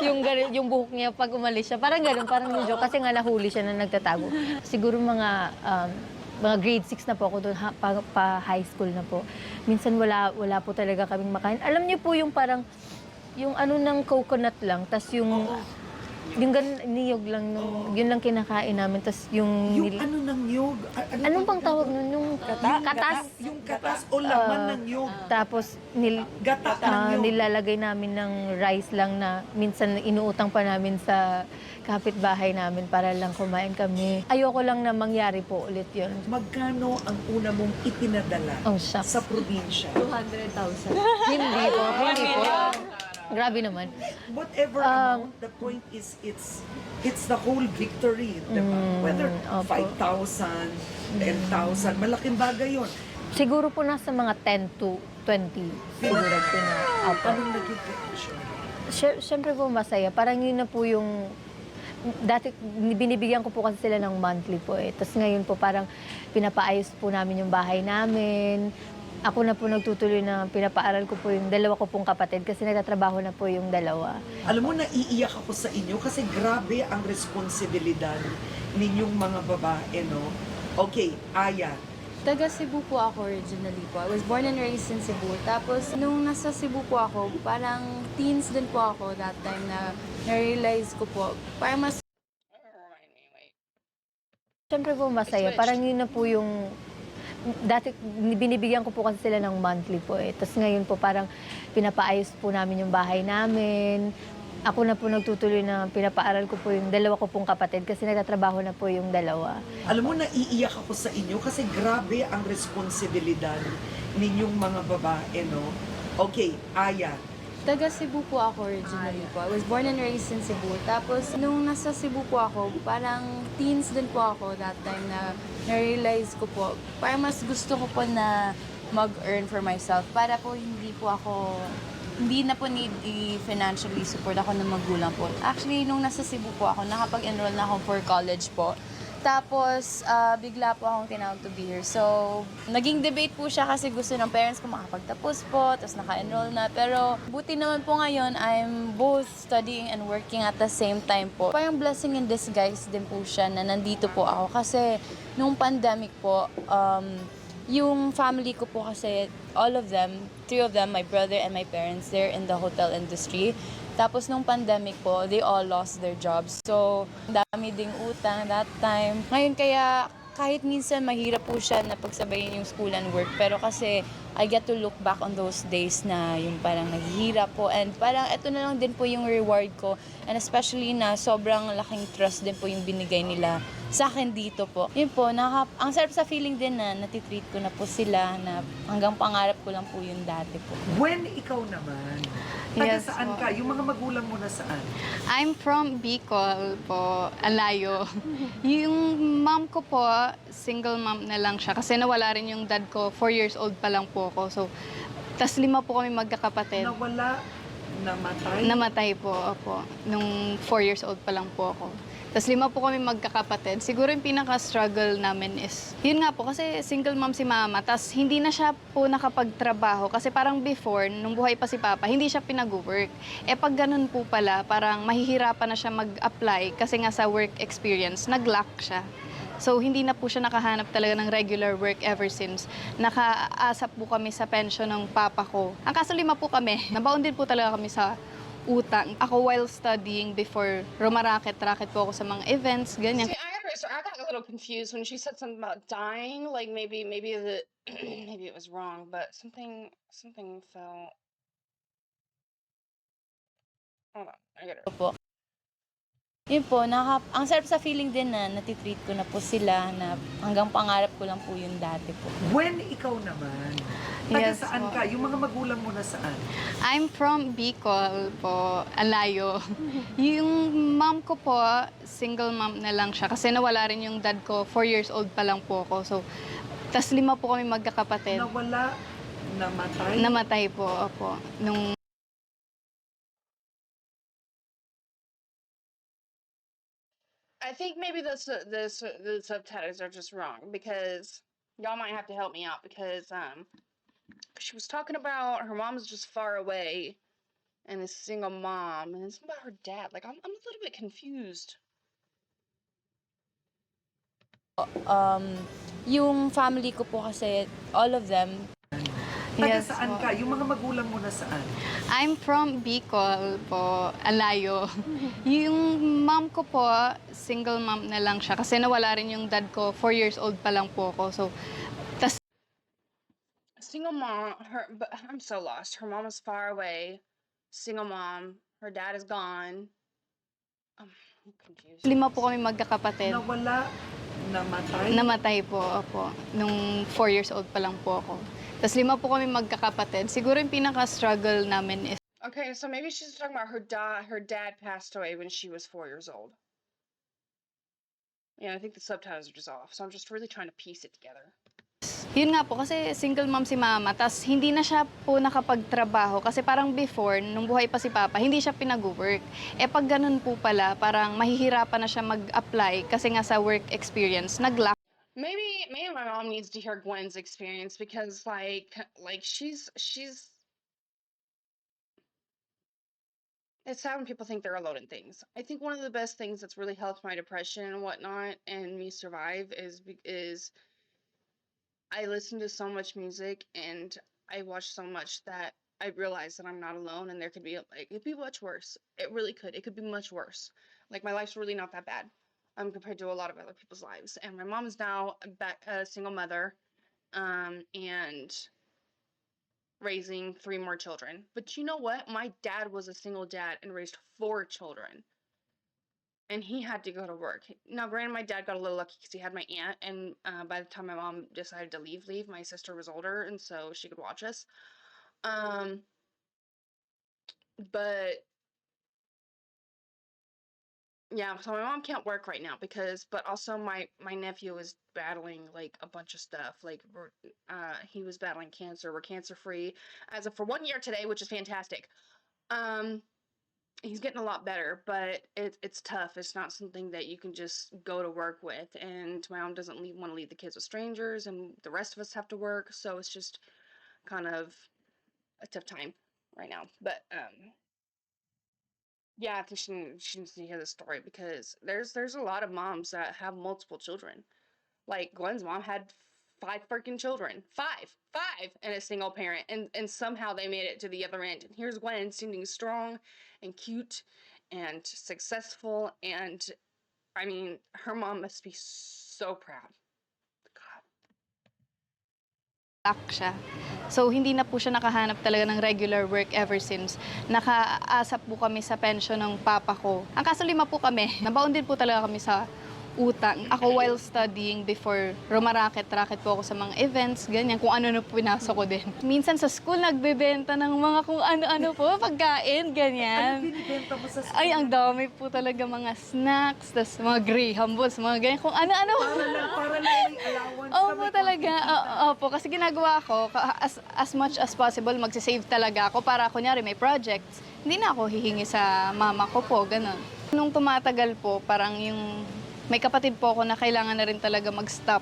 yung buhok niya pag umalis siya. Parang ganoon, parang yung joke kasi nga nahuli siya na nagtatago. Siguro mga grade 6 na po ako doon, pa high school na po. Minsan wala po talaga kaming makain. Alam niyo po yung parang, yung ng coconut lang, tas yung niyog lang, yun lang kinakain namin, tas yung ng niyog? Anong pang tawag nun? Yung katas. Yung katas o laman ng niyog. Tapos, Gata ng niyog. nilalagay namin ng rice lang na minsan inuutang pa namin sa kapitbahay namin para lang kumain kami. Ayoko lang na mangyari po ulit yun. Magkano ang una mong ipinadala Oh, shucks. sa probinsya? 200,000. Hindi po. Grabe naman. Whatever amount, the point is it's the whole victory, diba? Whether opo. 5,000, 10,000, malaking bagay yun. Siguro po nasa mga 10 to 20. Siguro po na. Opo. Anong naging conclusion? Siyempre po masaya. Parang yun na po yung dati binibigyan ko po kasi sila ng monthly po eh. Tapos ngayon po parang pinapaayos po namin yung bahay namin. Ako na po nagtutuloy na pinapaaral ko po yung dalawa ko pong kapatid kasi nagtatrabaho na po yung dalawa. Alam mo, naiiyak ako sa inyo kasi grabe ang responsibilidad ninyong mga babae, no? Okay, Aya. Taga Cebu po ako originally po. I was born and raised in Cebu. Tapos, nung nasa Cebu po ako, parang teens din po ako that time na na-realize ko po, parang mas Siyempre po masaya. Parang yun na po yung dati binibigyan ko po kasi sila ng monthly po eh. Tapos ngayon po parang pinapaayos po namin yung bahay namin. Ako na po nagtutuloy na pinapaaral ko po yung dalawa ko pong kapatid kasi nagtatrabaho na po yung dalawa. Alam mo, naiiyak ako sa inyo kasi grabe ang responsibilidad ninyong mga babae, no? Okay, Aya. taga Cebu po ako originally po. I was born and raised in Cebu. Tapos, nung nasa Cebu po ako, parang teens din po ako that time na na-realize ko po, parang mas gusto ko po na mag-earn for myself para po hindi na po need i-financially support ako ng magulang po. Actually, nung nasa Cebu po ako, nakapag-enroll na ako for college po. Tapos, bigla po akong tinawag to be here. So, naging debate po siya kasi gusto ng parents ko makapagtapos po, tapos naka-enroll na. Pero, buti naman po ngayon, I'm both studying and working at the same time po. Parang blessing in disguise din po siya na nandito po ako. Kasi, nung pandemic po, yung family ko po kasi, all of them, 3 of them, my brother and my parents, they're in the hotel industry. Tapos nung pandemic po, they all lost their jobs. So, dami ding utang that time. Ngayon kaya, kahit minsan mahirap po siya na pagsabayin yung school and work. Pero kasi, I get to look back on those days na yung parang naghihirap po. And parang ito na lang din po yung reward ko. And especially na sobrang laking trust din po yung binigay nila sa akin dito po. Yun po, ang sarap sa feeling din na natitreat ko na po sila na hanggang pangarap ko lang po yung dati po. When ikaw naman, taga saan ka? Yung mga magulang mo na saan? I'm from Bicol po, Alayo. Yung mom ko po, single mom na lang siya kasi nawala rin yung dad ko, 4 years old pa lang po ako. So, tas 5 po kami magkakapatid. Nawala, namatay? Namatay po, opo. Nung 4 years old pa lang po ako. Tas 5 po kami magkakapatid. Siguro yung pinaka-struggle namin is, yun nga po, kasi single mom si mama, tas hindi na siya po nakapagtrabaho. Kasi parang before, nung buhay pa si papa, hindi siya pinag-work. Eh pag ganun po pala, parang mahihirapan na siya mag-apply kasi nga sa work experience, nag-lack siya. So, hindi na po siya nakahanap talaga ng regular work ever since. Nakaasap po kami sa pension ng papa ko. Ang kaso 5 po kami. Nabaon din po talaga kami sa utang. Ako while studying before, rumaraket-raket po ako sa mga events, ganyan. See, I got a little confused when she said something about dying. Like maybe the maybe it was wrong, but something felt. Hold on, I got it. Po. Yun po, ang sarap sa feeling din na natitreat ko na po sila na hanggang pangarap ko lang po yung dati po. When ikaw naman, taga saan ka? Yung mga magulang mo na saan? I'm from Bicol po, Alayo. Yung mom ko po, single mom na lang siya kasi nawala rin yung dad ko, 4 years old pa lang po ako. So, tas 5 po kami magkakapatid. Nawala, namatay? Namatay po, opo. Nung I think maybe the subtitles are just wrong because y'all might have to help me out because she was talking about her mom's just far away and is a single mom and it's about her dad. Like I'm a little bit confused. Yung family ko po kasi, all of them, Taga saan ka? Yung mga magulang mo na saan? I'm from Bicol po, Alayo. Yung mom ko po, single mom na lang siya kasi nawala rin yung dad ko, 4 years old pa lang po ako. So, tas Single mom, but I'm so lost. Her mom is far away. Single mom, her dad is gone. I'm confused. 5 po kami magkakapatid. Nawala, namatay? Namatay po, opo. Nung 4 years old pa lang po ako. Tas 5 po kami magkakapatid. Siguro yung pinaka-struggle namin is Okay, so maybe she's talking about her dad passed away when she was 4 years old. Yeah, I think the subtitles are just off, so I'm just really trying to piece it together. Yun nga po, kasi single mom si mama, tas hindi na siya po nakapagtrabaho. Kasi parang before, nung buhay pa si papa, hindi siya pinag-work. Eh pag ganun po pala, parang mahihirapan na siya mag-apply kasi nga sa work experience, nag-lack. Maybe my mom needs to hear Gwen's experience because like she's it's sad when people think they're alone in things. I think one of the best things that's really helped my depression and whatnot and me survive is I listen to so much music and I watch so much that I realize that I'm not alone and there could be like it could be much worse. It really could. It could be much worse. Like my life's really not that bad compared to a lot of other people's lives. And my mom is now a single mother and raising 3 more children. But you know what? My dad was a single dad and raised 4 children. And he had to go to work. Now, granted, my dad got a little lucky because he had my aunt, and by the time my mom decided to leave, my sister was older, and so she could watch us. But yeah, so my mom can't work right now but also my nephew is battling like a bunch of stuff. Like he was battling cancer. We're cancer free as of for 1 year today, which is fantastic. He's getting a lot better, but it's tough. It's not something that you can just go to work with. And my mom doesn't want to leave the kids with strangers, and the rest of us have to work. So it's just kind of a tough time right now. But yeah, I think she needs to hear the story because there's a lot of moms that have multiple children. Like Gwen's mom had 5 freaking children. 5 and a single parent, and somehow they made it to the other end. And here's Gwen seeming strong and cute and successful, and I mean her mom must be so proud. Siya. So, hindi na po siya nakahanap talaga ng regular work ever since. Nakaasa po kami sa pension ng papa ko. Ang kaso 5 po kami. Nabaon din po talaga kami sa utang. Ako while studying before, rumaraket-raket po ako sa mga events, ganyan, kung ano na pinasok ko din. Minsan sa school, nagbebenta ng mga kung ano-ano po, pagkain, ganyan. Ano binibenta mo sa school? Ay, ang dami po talaga mga snacks, tas mga Graham balls, mga ganyan, kung ano-ano. Para lang yung allowance. Opo talaga. Opo, kasi ginagawa ko, as much as possible, magsisave talaga ako para kunyari may projects. Hindi na ako hihingi sa mama ko po, ganun. Nung tumatagal po, parang yung may kapatid po ako na kailangan na rin talaga mag-stop.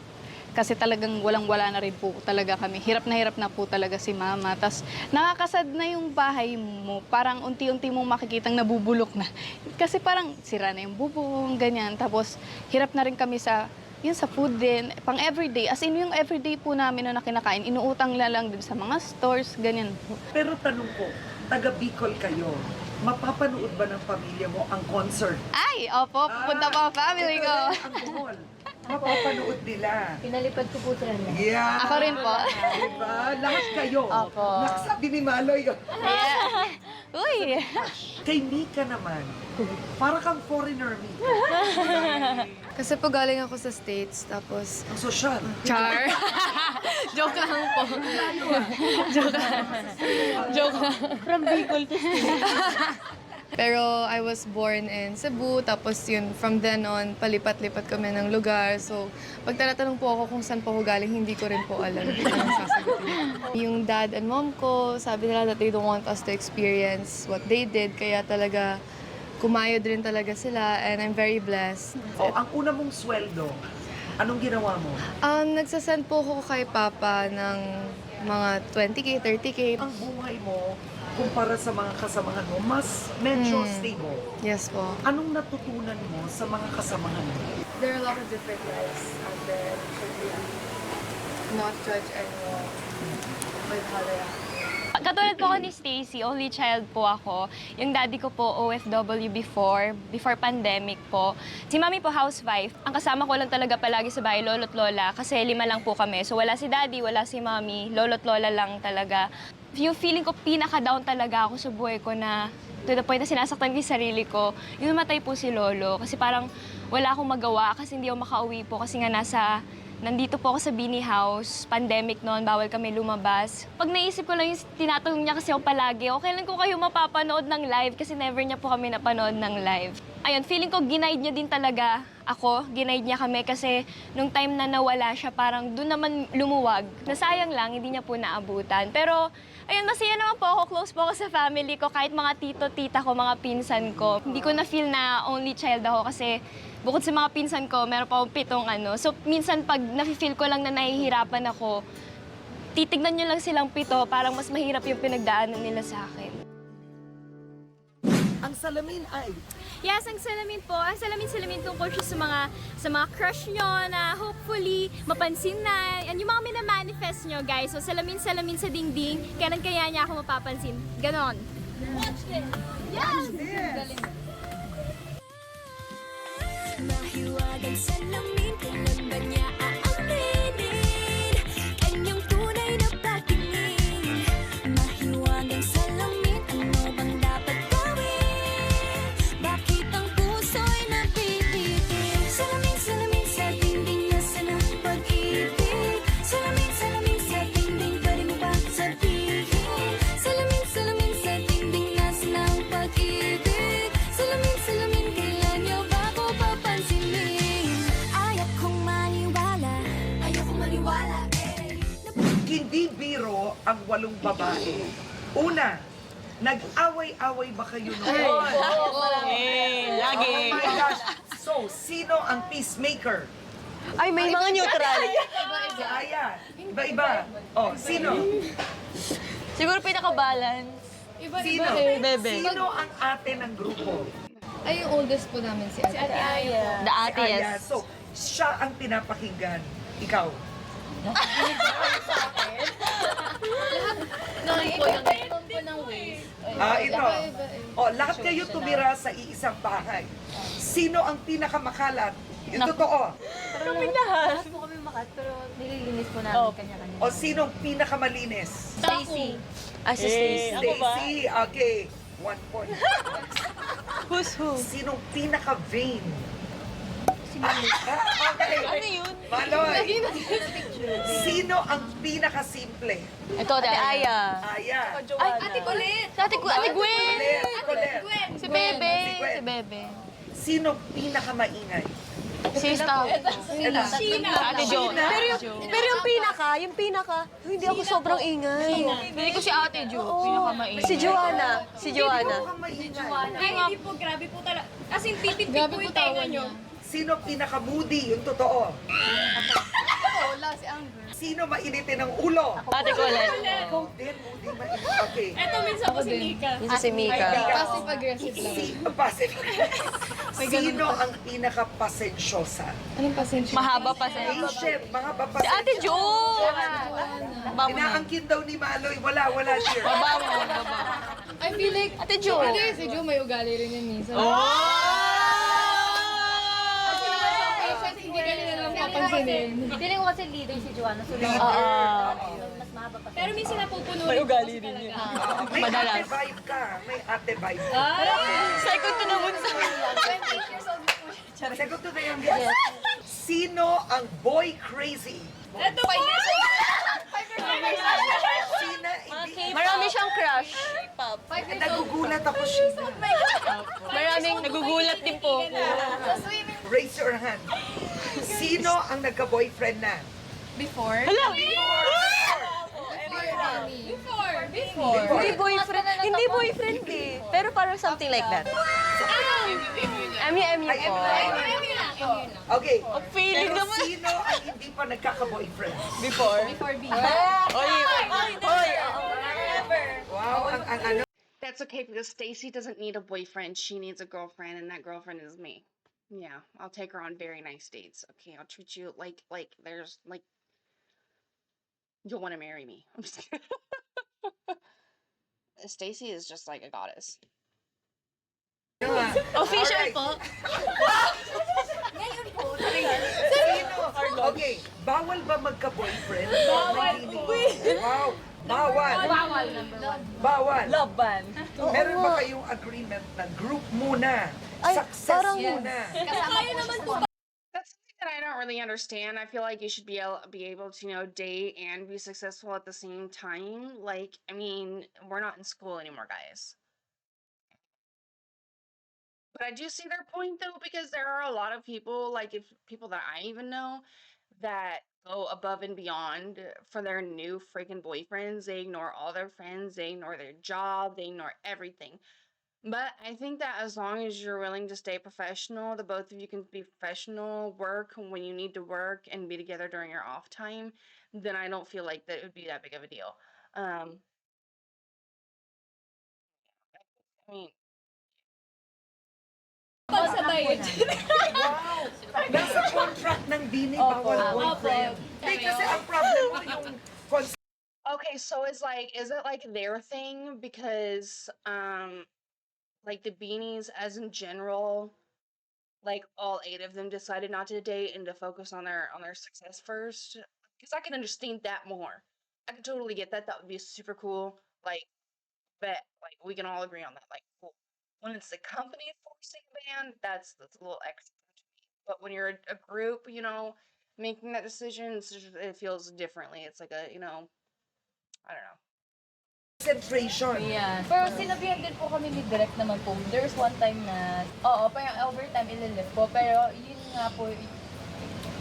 Kasi talagang walang-wala na rin po talaga kami. Hirap na po talaga si mama. Tapos nakakasad na yung bahay mo. Parang unti-unti mong makikitang nabubulok na. Kasi parang sira na yung bubong, ganyan. Tapos hirap na rin kami sa food din, pang everyday. As in, yung everyday po namin na kinakain, inuutang lang din sa mga stores, ganyan po. Pero tanong ko, taga Bicol kayo, mapapanood ba ng pamilya mo ang concert? Ay, opo, pupunta po ang family ko. Ang Bohol. Mapapanood nila. Pinalipad ko po sila. Yeah. Ako rin po. Diba? Lahat kayo. Opo. Nakasabi ni Maloy. Yeah. Uy! Kay Mika naman, para kang foreigner, Mika. Kasi po galing ako sa States, tapos Ang sosyal. Char. Joke lang po. Joke lang. From Bicol to pero I was born in Cebu, tapos yun, from then on, palipat-lipat kami ng lugar. So, pag tinatanong po ako kung saan po ako galing, hindi ko rin po alam kung anong sasagutin. Yung dad and mom ko, sabi nila that they don't want us to experience what they did, kaya talaga kumayod rin talaga sila, and I'm very blessed. O, ang una mong sweldo, anong ginawa mo? Nagsasend po ako kay Papa ng mga 20K, 30K. Ang buhay mo, kumpara sa mga kasamahan mo, mas medyo stable. Yes po. Anong natutunan mo sa mga kasamahan mo? There are a lot of different lives out there. We should really not judge anyone with how they are. Katulad po ako ni Stacy, only child po ako. Yung daddy ko po OFW before pandemic po. Si mami po housewife. Ang kasama ko lang talaga palagi sa bahay, lolo't lola, kasi 5 lang po kami. So wala si daddy, wala si mami, lolo't lola lang talaga. Yung feeling ko pinaka-down talaga ako sa buhay ko na to the point na sinasaktan ko yung sarili ko. Yung namatay po si lolo kasi parang wala akong magawa kasi hindi ako makauwi po kasi nga nandito po ako sa Bini House, pandemic noon, bawal kami lumabas. Pag naisip ko lang yung tinatanong niya kasi ako palagi, okay lang ko kayo mapapanood ng live kasi never niya po kami napanood ng live. Ayun, feeling ko ginaid niya din talaga ako, ginaid niya kami kasi nung time na nawala siya, parang doon naman lumuwag. Nasayang lang, hindi niya po naabutan. Pero, ayun, masaya naman po ako, close po ako sa family ko, kahit mga tito, tita ko, mga pinsan ko. Hindi ko na-feel na only child ako kasi bukod sa mga pinsan ko, meron pa akong 7 ano. So, minsan pag nafe-feel ko lang na nahihirapan ako, titignan niyo lang silang 7, parang mas mahirap yung pinagdaanan nila sa akin. Ang salamin ay Yes, ang salamin po. Ang salamin tungkol siya sa mga crush nyo na hopefully mapansin na. Yan yung mga minamanifest nyo, guys. So, salamin sa dingding. Kailan kaya niya ako mapapansin? Ganon. Watch this! Yes! Mahiwagang salamin, kailan ba niya aaminin? Kanyang tunay na patingin. Mahiwagang salamin, ano bang dapat gawin? Bakit ang puso'y napipitin? Salamin, salamin sa dingding, nasa na pag-ibig? Salamin, salamin sa dingding, pwede mo ba sabihin? Salamin, salamin sa dingding, nasa na pag-ibig? Salamin, salamin, kailan niyo ba ako papansinin? Ayokong maniwala, hindi biro ang 8 babae. Una, nag-away-away ba kayo noon? Lagi. Oh my gosh. So, sino ang peacemaker? Ay, may mga neutral. Si Aya. Iba-iba. Oh, sino? Siguro pinaka-balance. Sino? Bebe. Sino ang ate ng grupo? Ay, yung oldest po namin si Ate. The Si ate, Aya. yes. So, siya ang pinapakinggan. Ikaw. Ito. Oh, lahat kayo tumira sa iisang bahay. Sino ang pinakamakalat? Yung totoo. Kaming lahat. Po kami makat, pero nililinis po namin kanya-kanya. O sinong pinakamalinis? Stacy. Si Stacy. Stacy. Okay. 1 point. Who's who? Sinong pinaka-vain? Okay. Ano yun? Maloy. Sino ang pinaka-simple? Ito, Ate Aya. Aya. Ay, Ate Colette. Ate Gwen. Colette. Si Bebe. Si Gwen. Si Bebe. Sino pinaka-maingay? Si Staff. Ate Jo. Pero yung pinaka, hindi ako sobrang ingay. Hindi ko si Ate Jo. Pinakamaingay. Si Joanna. Ikaw ang maingay. Ay, hindi po, grabe po talaga. As in, pipit po yung tenga nyo. Sino pinaka-moody? Yung totoo. Wala, si Amber. Sino mainitin ng ulo? Ate Colette. Ikaw din, moody mainit. Okay. Eto, minsan po si Mika. Minsan si Mika. Passive-aggressive lang. Sino ang pinaka-pasensyosa? Anong pasensya? Mahaba pa siya. Patient, mga Si papasensya. Ate Jo. Inaangkin daw ni Maloy. Wala, dear. I feel like, Ate Jo. Hindi, si Jo may ugali rin yun minsan. Patient, hindi ka nila lang papansinin. Feeling ko kasi leader si Joanna, so mas mahaba pa. Pero minsan napupuno May ugali rin yun. May Madalas. ate vibe ka. May ate vibe ka. Second to naman sa... 28 years old po siya. Second to the youngest. Sino ang boy crazy? Eto po! Sina, hindi. Marami siyang crush. Nagugulat ako, Sheena. Maraming nagugulat din po ako. Raise your hand. Sino ang nagka-boyfriend na? Before? Hala! Before. Hindi boyfriend. Hindi boyfriend eh. Pero parang something like that. MU Ay, po. Okay. Feeling Pero naman. sino ang hindi pa nagkaka-boyfriend? Before. Before B. Oy! Oy! Wow, ang ano? That's okay because Stacy doesn't need a boyfriend. She needs a girlfriend, and that girlfriend is me. Yeah, I'll take her on very nice dates. Okay, I'll treat you like there's like you'll want to marry me. I'm just kidding. Stacy is just like a goddess. Official po. Sino? Okay, bawal ba magka-boyfriend? Wow, bawal. Bawal. Love ban. Meron ba kayong agreement na group muna? Success muna? That's something that I don't really understand. I feel like you should be able to date and be successful at the same time. Like, I mean, we're not in school anymore, guys. But I do see their point though, because there are a lot of people, like if people that I even know, that go above and beyond for their new freaking boyfriends. They ignore all their friends, they ignore their job, they ignore everything. But I think that as long as you're willing to stay professional, the both of you can be professional, work when you need to work, and be together during your off time, then I don't feel like that it would be that big of a deal. Um, I mean, Sabay. Wow! Nasa contract ng Bini bawal boyfriend. Hindi, kasi ang problem mo yung okay, so is it like their thing because like the beanies as in general, like all 8 of them decided not to date and to focus on their success first? Because I can understand that more. I can totally get that. That would be super cool. Like, bet like we can all agree on that. Like, cool. When it's the company forcing a ban, that's a little extra to me. But when you're a group, you know, making that decision, it feels differently. It's like a, you know, I don't know. concentration. Yeah. Pero sinabihan din po kami ni Direk naman po. There's one time na, oo, parang overtime ililift po. Pero yun nga po,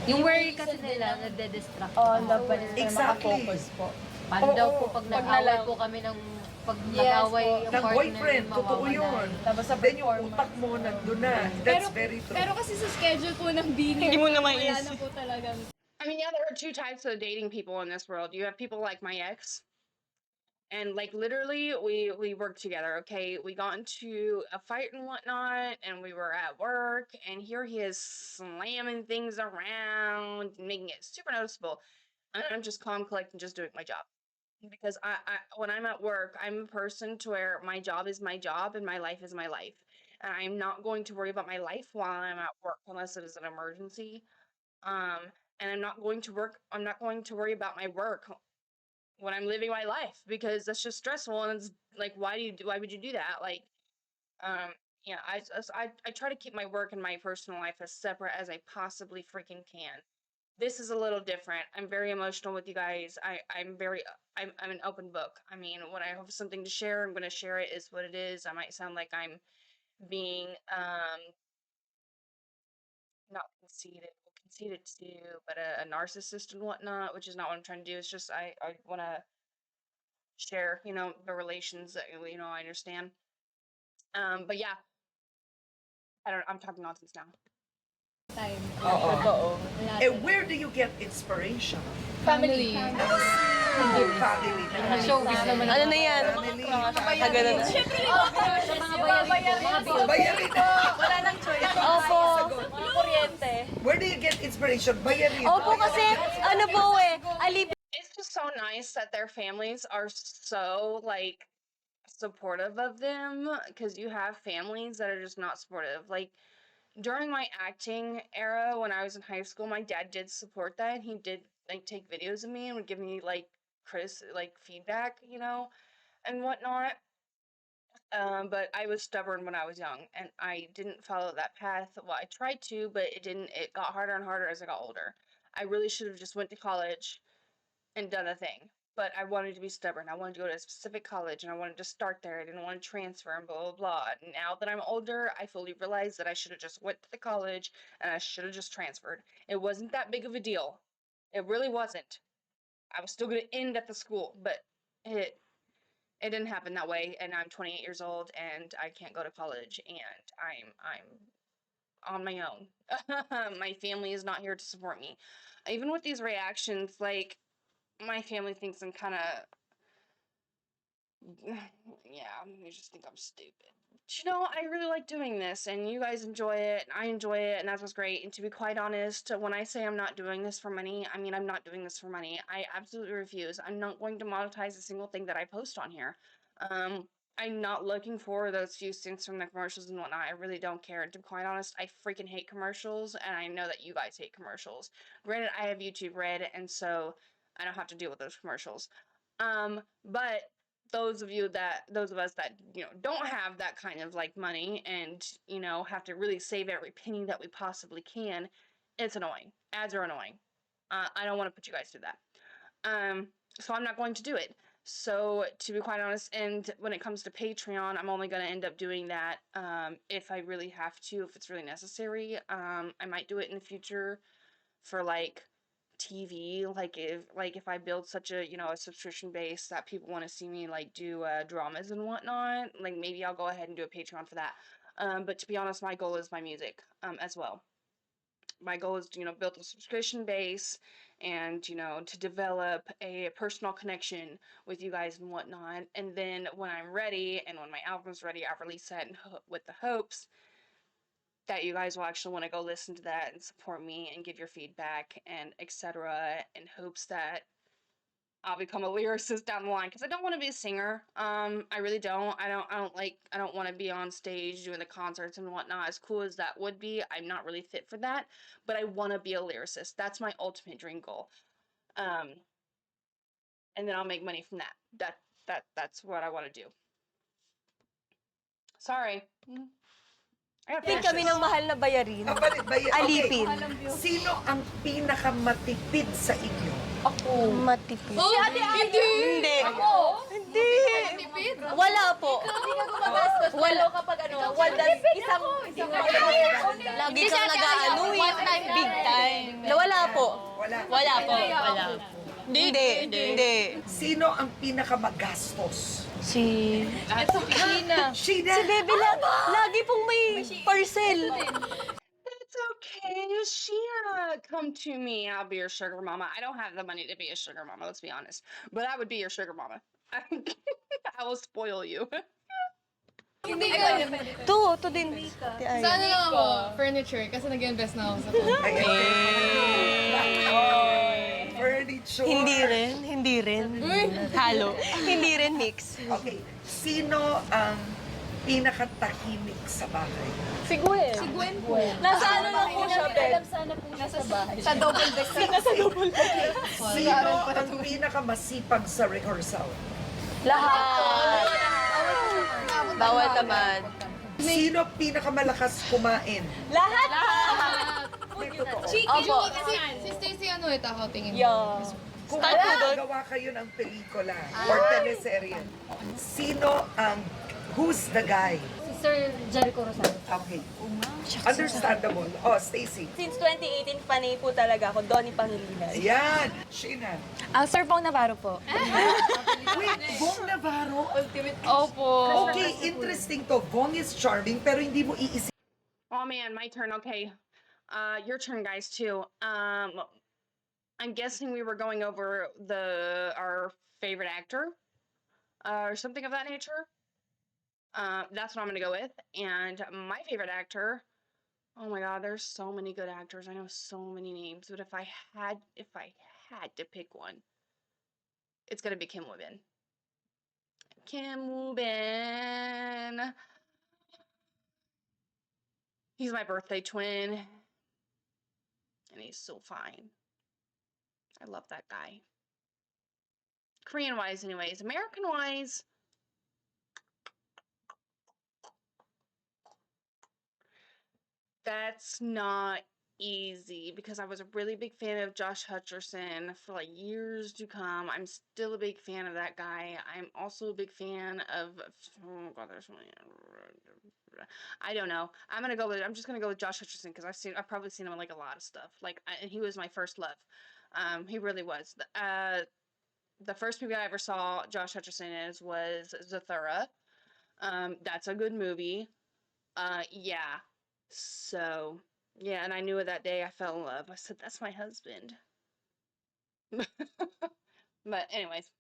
Yung worry reason kasi din nila, na- nagde-distract. love pa rin sila Exactly. makafocus po. Paano daw po Oo. pag Pag nag-away nalaw- po kami ng pag Yes nag-away po. yung Ng partner, boyfriend, totoo mawawala. yun. Tapos sa Then yung performance. utak mo nandun na. That's very true. Pero kasi sa schedule po ng Bini, Hindi mo na wala maisip. na po talagang I mean, yeah, there are 2 types of dating people in this world. You have people like my ex, and like literally, we worked together. Okay, we got into a fight and whatnot, and we were at work, and here he is slamming things around, making it super noticeable. And I'm just calm, collected, just doing my job. Because I when I'm at work, I'm a person to where my job is my job and my life is my life. And I'm not going to worry about my life while I'm at work unless it is an emergency. Um, and I'm not going to worry about my work when I'm living my life because that's just stressful and it's like why would you do that? Like um yeah, I try to keep my work and my personal life as separate as I possibly freaking can. This is a little different. I'm very emotional with you guys. I'm an open book. I mean, when I have something to share, I'm going to share it is what it is. I might sound like I'm being not conceited too, but a narcissist and whatnot, which is not what I'm trying to do. It's just I want to share, you know, the relations that you know I understand. But yeah, I'm talking nonsense now. time. Oo. Where do you get inspiration? Family. Family. Showbiz naman. Ano na yan? Family. Tagalan na. Siyempre, sa mga bayarin po. Bayarin. Wala nang choice. Opo. Sagot. Kuryente. Where do you get inspiration? Bayarin. Opo kasi, ano po alipin. It's just so nice that their families are so like supportive of them because you have families that are just not supportive. Like during my acting era when I was in high school, my dad did support that. He did like take videos of me and would give me like feedback, you know, and whatnot. But I was stubborn when I was young and I didn't follow that path. Well, I tried to, but it didn't. It got harder and harder as I got older. I really should have just went to college and done a thing. But I wanted to be stubborn. I wanted to go to a specific college and I wanted to start there. I didn't want to transfer and blah blah blah. And now that I'm older, I fully realize that I should have just went to the college and I should have just transferred. It wasn't that big of a deal. It really wasn't. I was still gonna end at the school, but it didn't happen that way. And I'm 28 years old and I can't go to college and I'm on my own. My family is not here to support me. Even with these reactions, like my family thinks I'm kind of yeah, they just think I'm stupid. But, you know, I really like doing this and you guys enjoy it and I enjoy it and that's what's great. And to be quite honest, when I say I'm not doing this for money, I mean I'm not doing this for money. I absolutely refuse. I'm not going to monetize a single thing that I post on here. I'm not looking for those few cents from the commercials and whatnot. I really don't care. And to be quite honest, I freaking hate commercials and I know that you guys hate commercials. Granted, I have YouTube Red and so I don't have to deal with those commercials. But those of us that, you know, don't have that kind of like money and, you know, have to really save every penny that we possibly can, it's annoying. Ads are annoying. I don't want to put you guys through that. So I'm not going to do it. So to be quite honest, and when it comes to Patreon, I'm only going to end up doing that if I really have to, if it's really necessary. I might do it in the future for like TV, like if I build such a, you know, a subscription base that people want to see me like do dramas and whatnot, like maybe I'll go ahead and do a Patreon for that. But to be honest, my goal is my music as well. My goal is to, you know, build a subscription base and, you know, to develop a personal connection with you guys and whatnot. And then when I'm ready and when my album's ready, I'll release that with the hopes that you guys will actually want to go listen to that and support me and give your feedback and etc. in hopes that I'll become a lyricist down the line, because I don't want to be a singer. I really don't. I don't want to be on stage doing the concerts and whatnot. As cool as that would be, I'm not really fit for that. But I want to be a lyricist. That's my ultimate dream goal. And then I'll make money from that. That's what I want to do. Sorry. Alipin kami ng mahal na bayarin. Alipin. Sino ang pinakamatipid sa inyo? Ako. Matipid. Oh, hindi! Ako? Hindi. Wala po. Hindi ka gumagastos. Wala. Kapag ano, Wala. Isang lagi kang nag-ano big time. Wala po. Wala po. Wala. Hindi. Sino ang pinakamagastos? Si Sheena. Si Bebe lagi pong may parcel. It's okay, Sheena. Come to me. I'll be your sugar mama. I don't have the money to be a sugar mama, let's be honest. But I would be your sugar mama. I will spoil you. Hindi ka. To din. Sa ano lang ako? Furniture. Kasi nag-invest na ako sa Furniture. Hindi rin. Halo. Hindi rin mix. Okay. Sino ang pinakatahimik sa bahay? Si Gwen po. Nasa ano lang po siya, Beb? Sana po nasa bahay. Sa double deck. Sino ang pinakamasipag sa rehearsal? Lahat. Bawal tamad. Sino pinakamalakas kumain? Lahat. May totoo. Opo. Si Stacey ano ako tingin mo? Yeah. Kung Start po doon. gawa kayo ng pelikula or teleserye, sino ang, who's the guy? Si Sir Jericho Rosales. Okay. Understandable. Oh, Stacey. Since 2018, panay po talaga ako, Donnie Pangilinan. Ayan. Sheena. Sir Bong Navarro po. Wait, Bong Navarro? Opo. Okay, interesting to. Bong is charming, pero hindi mo iisip. Oh man, my turn. Okay. Your turn, guys, too. I'm guessing we were going over our favorite actor, or something of that nature. That's what I'm gonna go with. And my favorite actor, oh my god, there's so many good actors. I know so many names, but if I had to pick one, it's gonna be Kim Woo-bin. Kim Woo-bin. He's my birthday twin. And he's so fine. I love that guy. Korean-wise, anyways. American-wise, that's not easy because I was a really big fan of Josh Hutcherson for like years to come. I'm still a big fan of that guy. I'm also a big fan of, oh god, there's so many. I don't know. I'm just gonna go with Josh Hutcherson because I've probably seen him in like a lot of stuff. And he was my first love. He really was. The first movie I ever saw Josh Hutcherson as was Zathura. That's a good movie. Yeah. So, yeah, and I knew it that day. I fell in love. I said, that's my husband. But anyways,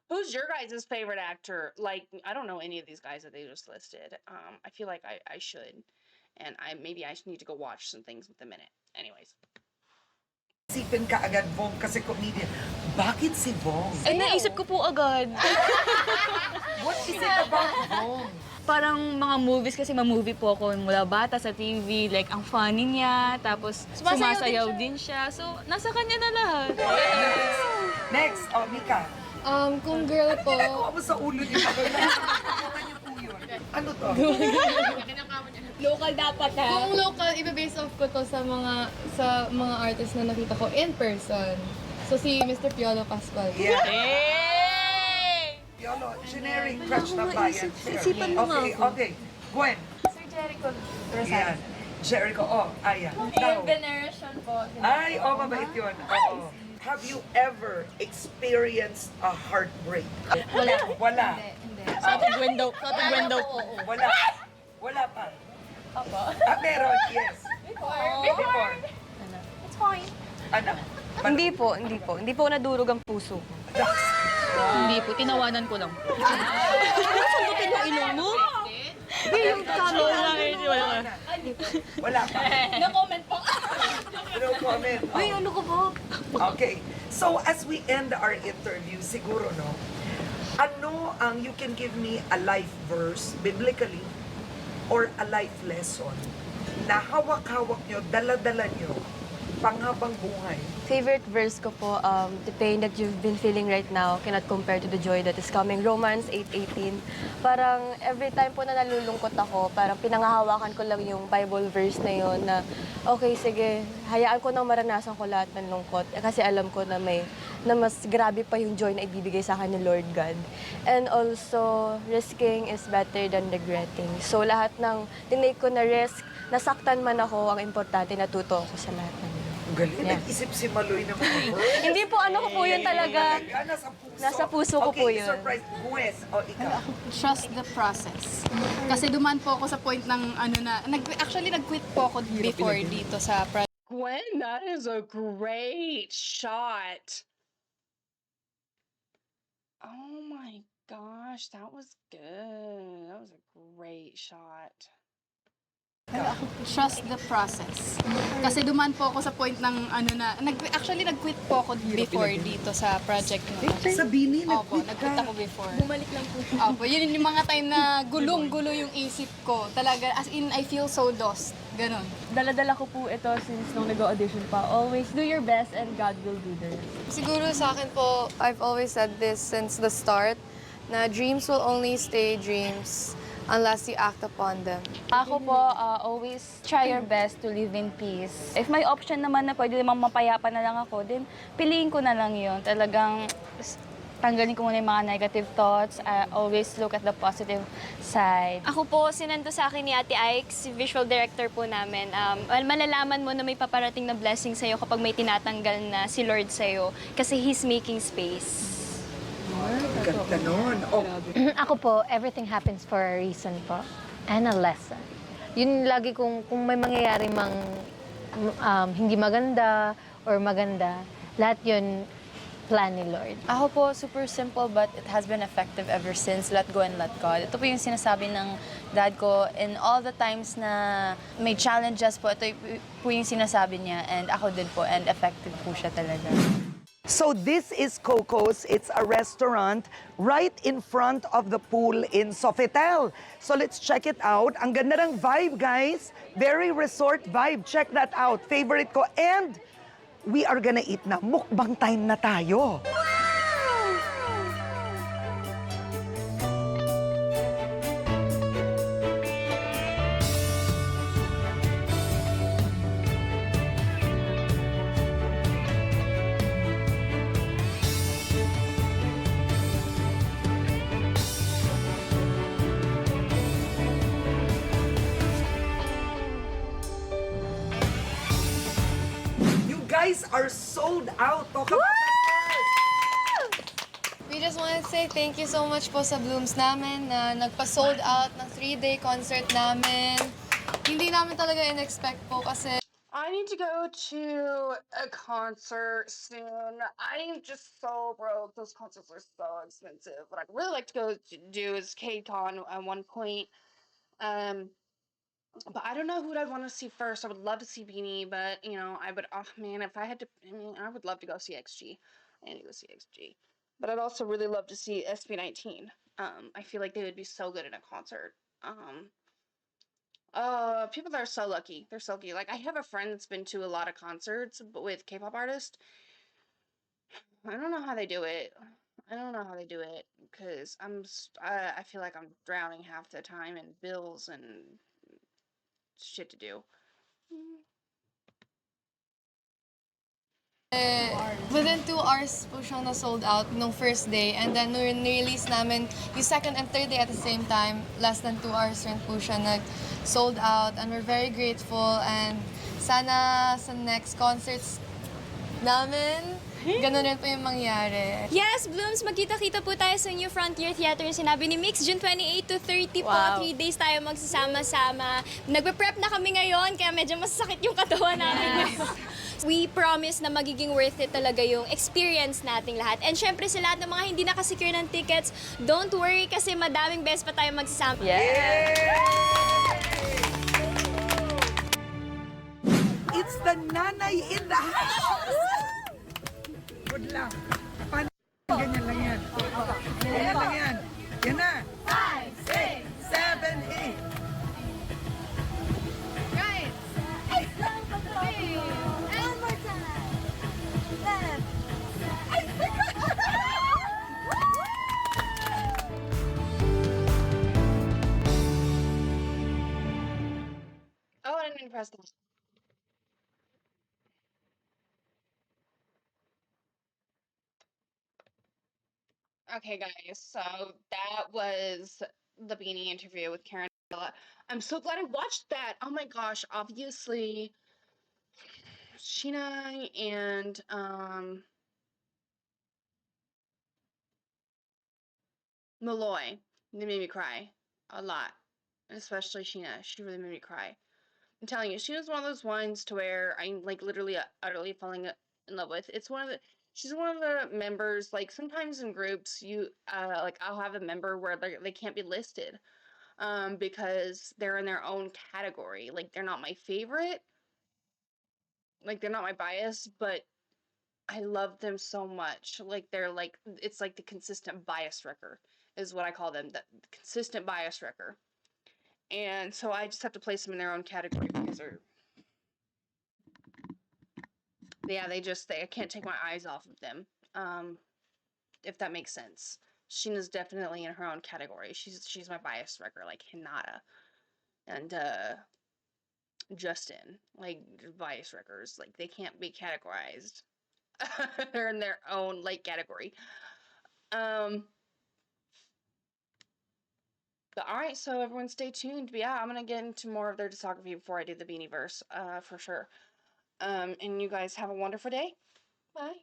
who's your guys' favorite actor? Like, I don't know any of these guys that they just listed. I feel like I should. And maybe I need to go watch some things with them in it. Anyways. Isipin ka agad, Bong, kasi comedian. Bakit si Bong? Ay, naisip ko po agad. What is it about Bong? Parang mga movies kasi ma-movie po ako mula bata sa TV. Like, ang funny niya, tapos sumasayaw din siya. So, nasa kanya na lahat. Next, oh, Mika. Kung girl po, Ginagawa mo sa ulo niyo. Ano to? local dapat ha. Kung local, ibe-base off ko to sa mga artists na nakita ko in person. So si Mr. Piolo Pascual. Yeah. Hey! Generic crush na bayan. Isipan mo nga Okay, ako. okay. Gwen. Sir Jericho Yan. Jericho, ayan. Now. veneration po. Ay, mabait yun. Oo. Have you ever experienced a heartbreak? Wala. Hindi. Sa ating window. Wala. Wala pa. Opo. Meron, yes. Before. It's fine. Ano? Hindi po. Hindi po nadurog ang puso ko. Hindi po, tinawanan ko lang. Sundutin mo ilong mo? Yung Wala pa. No comment po. No comment. Uy, ano ko po? Okay. So, as we end our interview, siguro, no? Ano ang, you can give me a life verse, biblically, or a life lesson na hawak-hawak nyo, dala-dala nyo, panghabang buhay. Favorite verse ko po, the pain that you've been feeling right now cannot compare to the joy that is coming. Romans 8:18. Parang every time po na nalulungkot ako, parang pinangahawakan ko lang yung Bible verse na yun na, okay, sige, hayaan ko nang maranasan ko lahat ng lungkot. Kasi alam ko na mas grabe pa yung joy na ibibigay sa akin ni Lord God. And also, risking is better than regretting. So lahat ng tinake ko na risk, nasaktan man ako, ang importante natuto ako sa lahat ng yun. Galing, nag-isip si Maloy ng mga verse. Hindi po, ano ko po yun talaga. Nasa puso. Nasa puso ko po yun. Okay, surprise. Gwen, ikaw. Trust the process. Kasi duman po ako sa point ng actually nag-quit po ako before dito sa project. Gwen, that is a great shot. Oh my gosh, that was good. That was a great shot. Trust the process. Kasi duman po ako sa point ng actually nag-quit po ako before dito sa project mo. Sa Bini, Opo, nag-quit nag-quit ka. ako before. Bumalik lang po. Opo, yun yung mga time na gulong-gulo yung isip ko. Talaga, as in, I feel so lost. Ganon. Dala-dala ko po ito since nung nag-audition pa. Always do your best and God will do the rest. Siguro sa akin po, I've always said this since the start, na dreams will only stay dreams unless you act upon them. Ako po, always try your best to live in peace. If may option naman na pwede namang mapayapa na lang ako, then piliin ko na lang yun. Talagang tanggalin ko muna yung mga negative thoughts. Always look at the positive side. Ako po, sinando sa akin ni Ate Ike, si visual director po namin. Malalaman mo na may paparating na blessing sa'yo kapag may tinatanggal na si Lord sa'yo. Kasi He's making space. Ganda nun. Ako po, everything happens for a reason po. And a lesson. Yun lagi kung may mangyayari mang hindi maganda or maganda, lahat yun plan ni Lord. Ako po, super simple but it has been effective ever since. Let go and let God. Ito po yung sinasabi ng dad ko in all the times na may challenges po. Ito po yung sinasabi niya and ako din po and effective po siya talaga. So this is Coco's. It's a restaurant right in front of the pool in Sofitel. So let's check it out. Ang ganda ng vibe, guys. Very resort vibe. Check that out. Favorite ko. And we are gonna eat na. Mukbang time na tayo. You guys are sold out. Talk about that. We just want to say thank you so much po sa Blooms namin na nagpa-sold out ng 3-day concert namin. Hindi namin talaga in-expect po kasi I need to go to a concert soon. I'm just so broke. Those concerts are so expensive. What I'd really like to go to do is KCON at one point. But I don't know who I'd want to see first. I would love to see Beanie, but I would. Oh man, if I had to, I would love to go see XG. I need to go see XG. But I'd also really love to see SB19. I feel like they would be so good in a concert. People that are so lucky. They're so lucky. Like I have a friend that's been to a lot of concerts, but with K-pop artists. I don't know how they do it. Because I feel like I'm drowning half the time in bills and shit to do. Within 2 hours po siyang na-sold out nung first day. And then, nung release namin yung second and third day at the same time, less than 2 hours rin po siya nag-sold out. And we're very grateful. And sana sa next concerts namin, ganun rin po yung mangyari. Yes, Blooms, magkita-kita po tayo sa New Frontier Theater. Sinabi ni Mix, June 28 to 30 po. Wow. 3 days tayo magsasama-sama. Nagpe-prep na kami ngayon, kaya medyo masakit yung katawan namin. We promise na magiging worth it talaga yung experience nating lahat. And syempre sa lahat ng mga hindi nakasecure ng tickets, don't worry kasi madaming beses pa tayo magsasama. It's the nanay in the house! Good lang. Ganyan lang yan. Ganyan lang yan. Yan na. 5, 6, 7, 8. Oh, I didn't mean to press that. Okay, guys, so that was the Beanie interview with Karen Villa. I'm so glad I watched that. Oh my gosh, obviously, Sheena and Malloy, they made me cry a lot, especially Sheena. She really made me cry. I'm telling you, Sheena's one of those ones to where I'm like literally utterly falling in love with. It's one of the she's one of the members. Like sometimes in groups, you like I'll have a member where they can't be listed, because they're in their own category. Like they're not my favorite, like they're not my bias, but I love them so much. Like they're like it's like the consistent bias wrecker is what I call them. The consistent bias wrecker. And so I just have to place them in their own category because they're I can't take my eyes off of them. If that makes sense. Sheena's definitely in her own category. She's my bias wrecker, like Hinata and Justin, like bias wreckers. Like they can't be categorized. They're in their own like category. But all right, so everyone stay tuned. But yeah, I'm gonna get into more of their discography before I do the Beanieverse, for sure. And you guys have a wonderful day. Bye.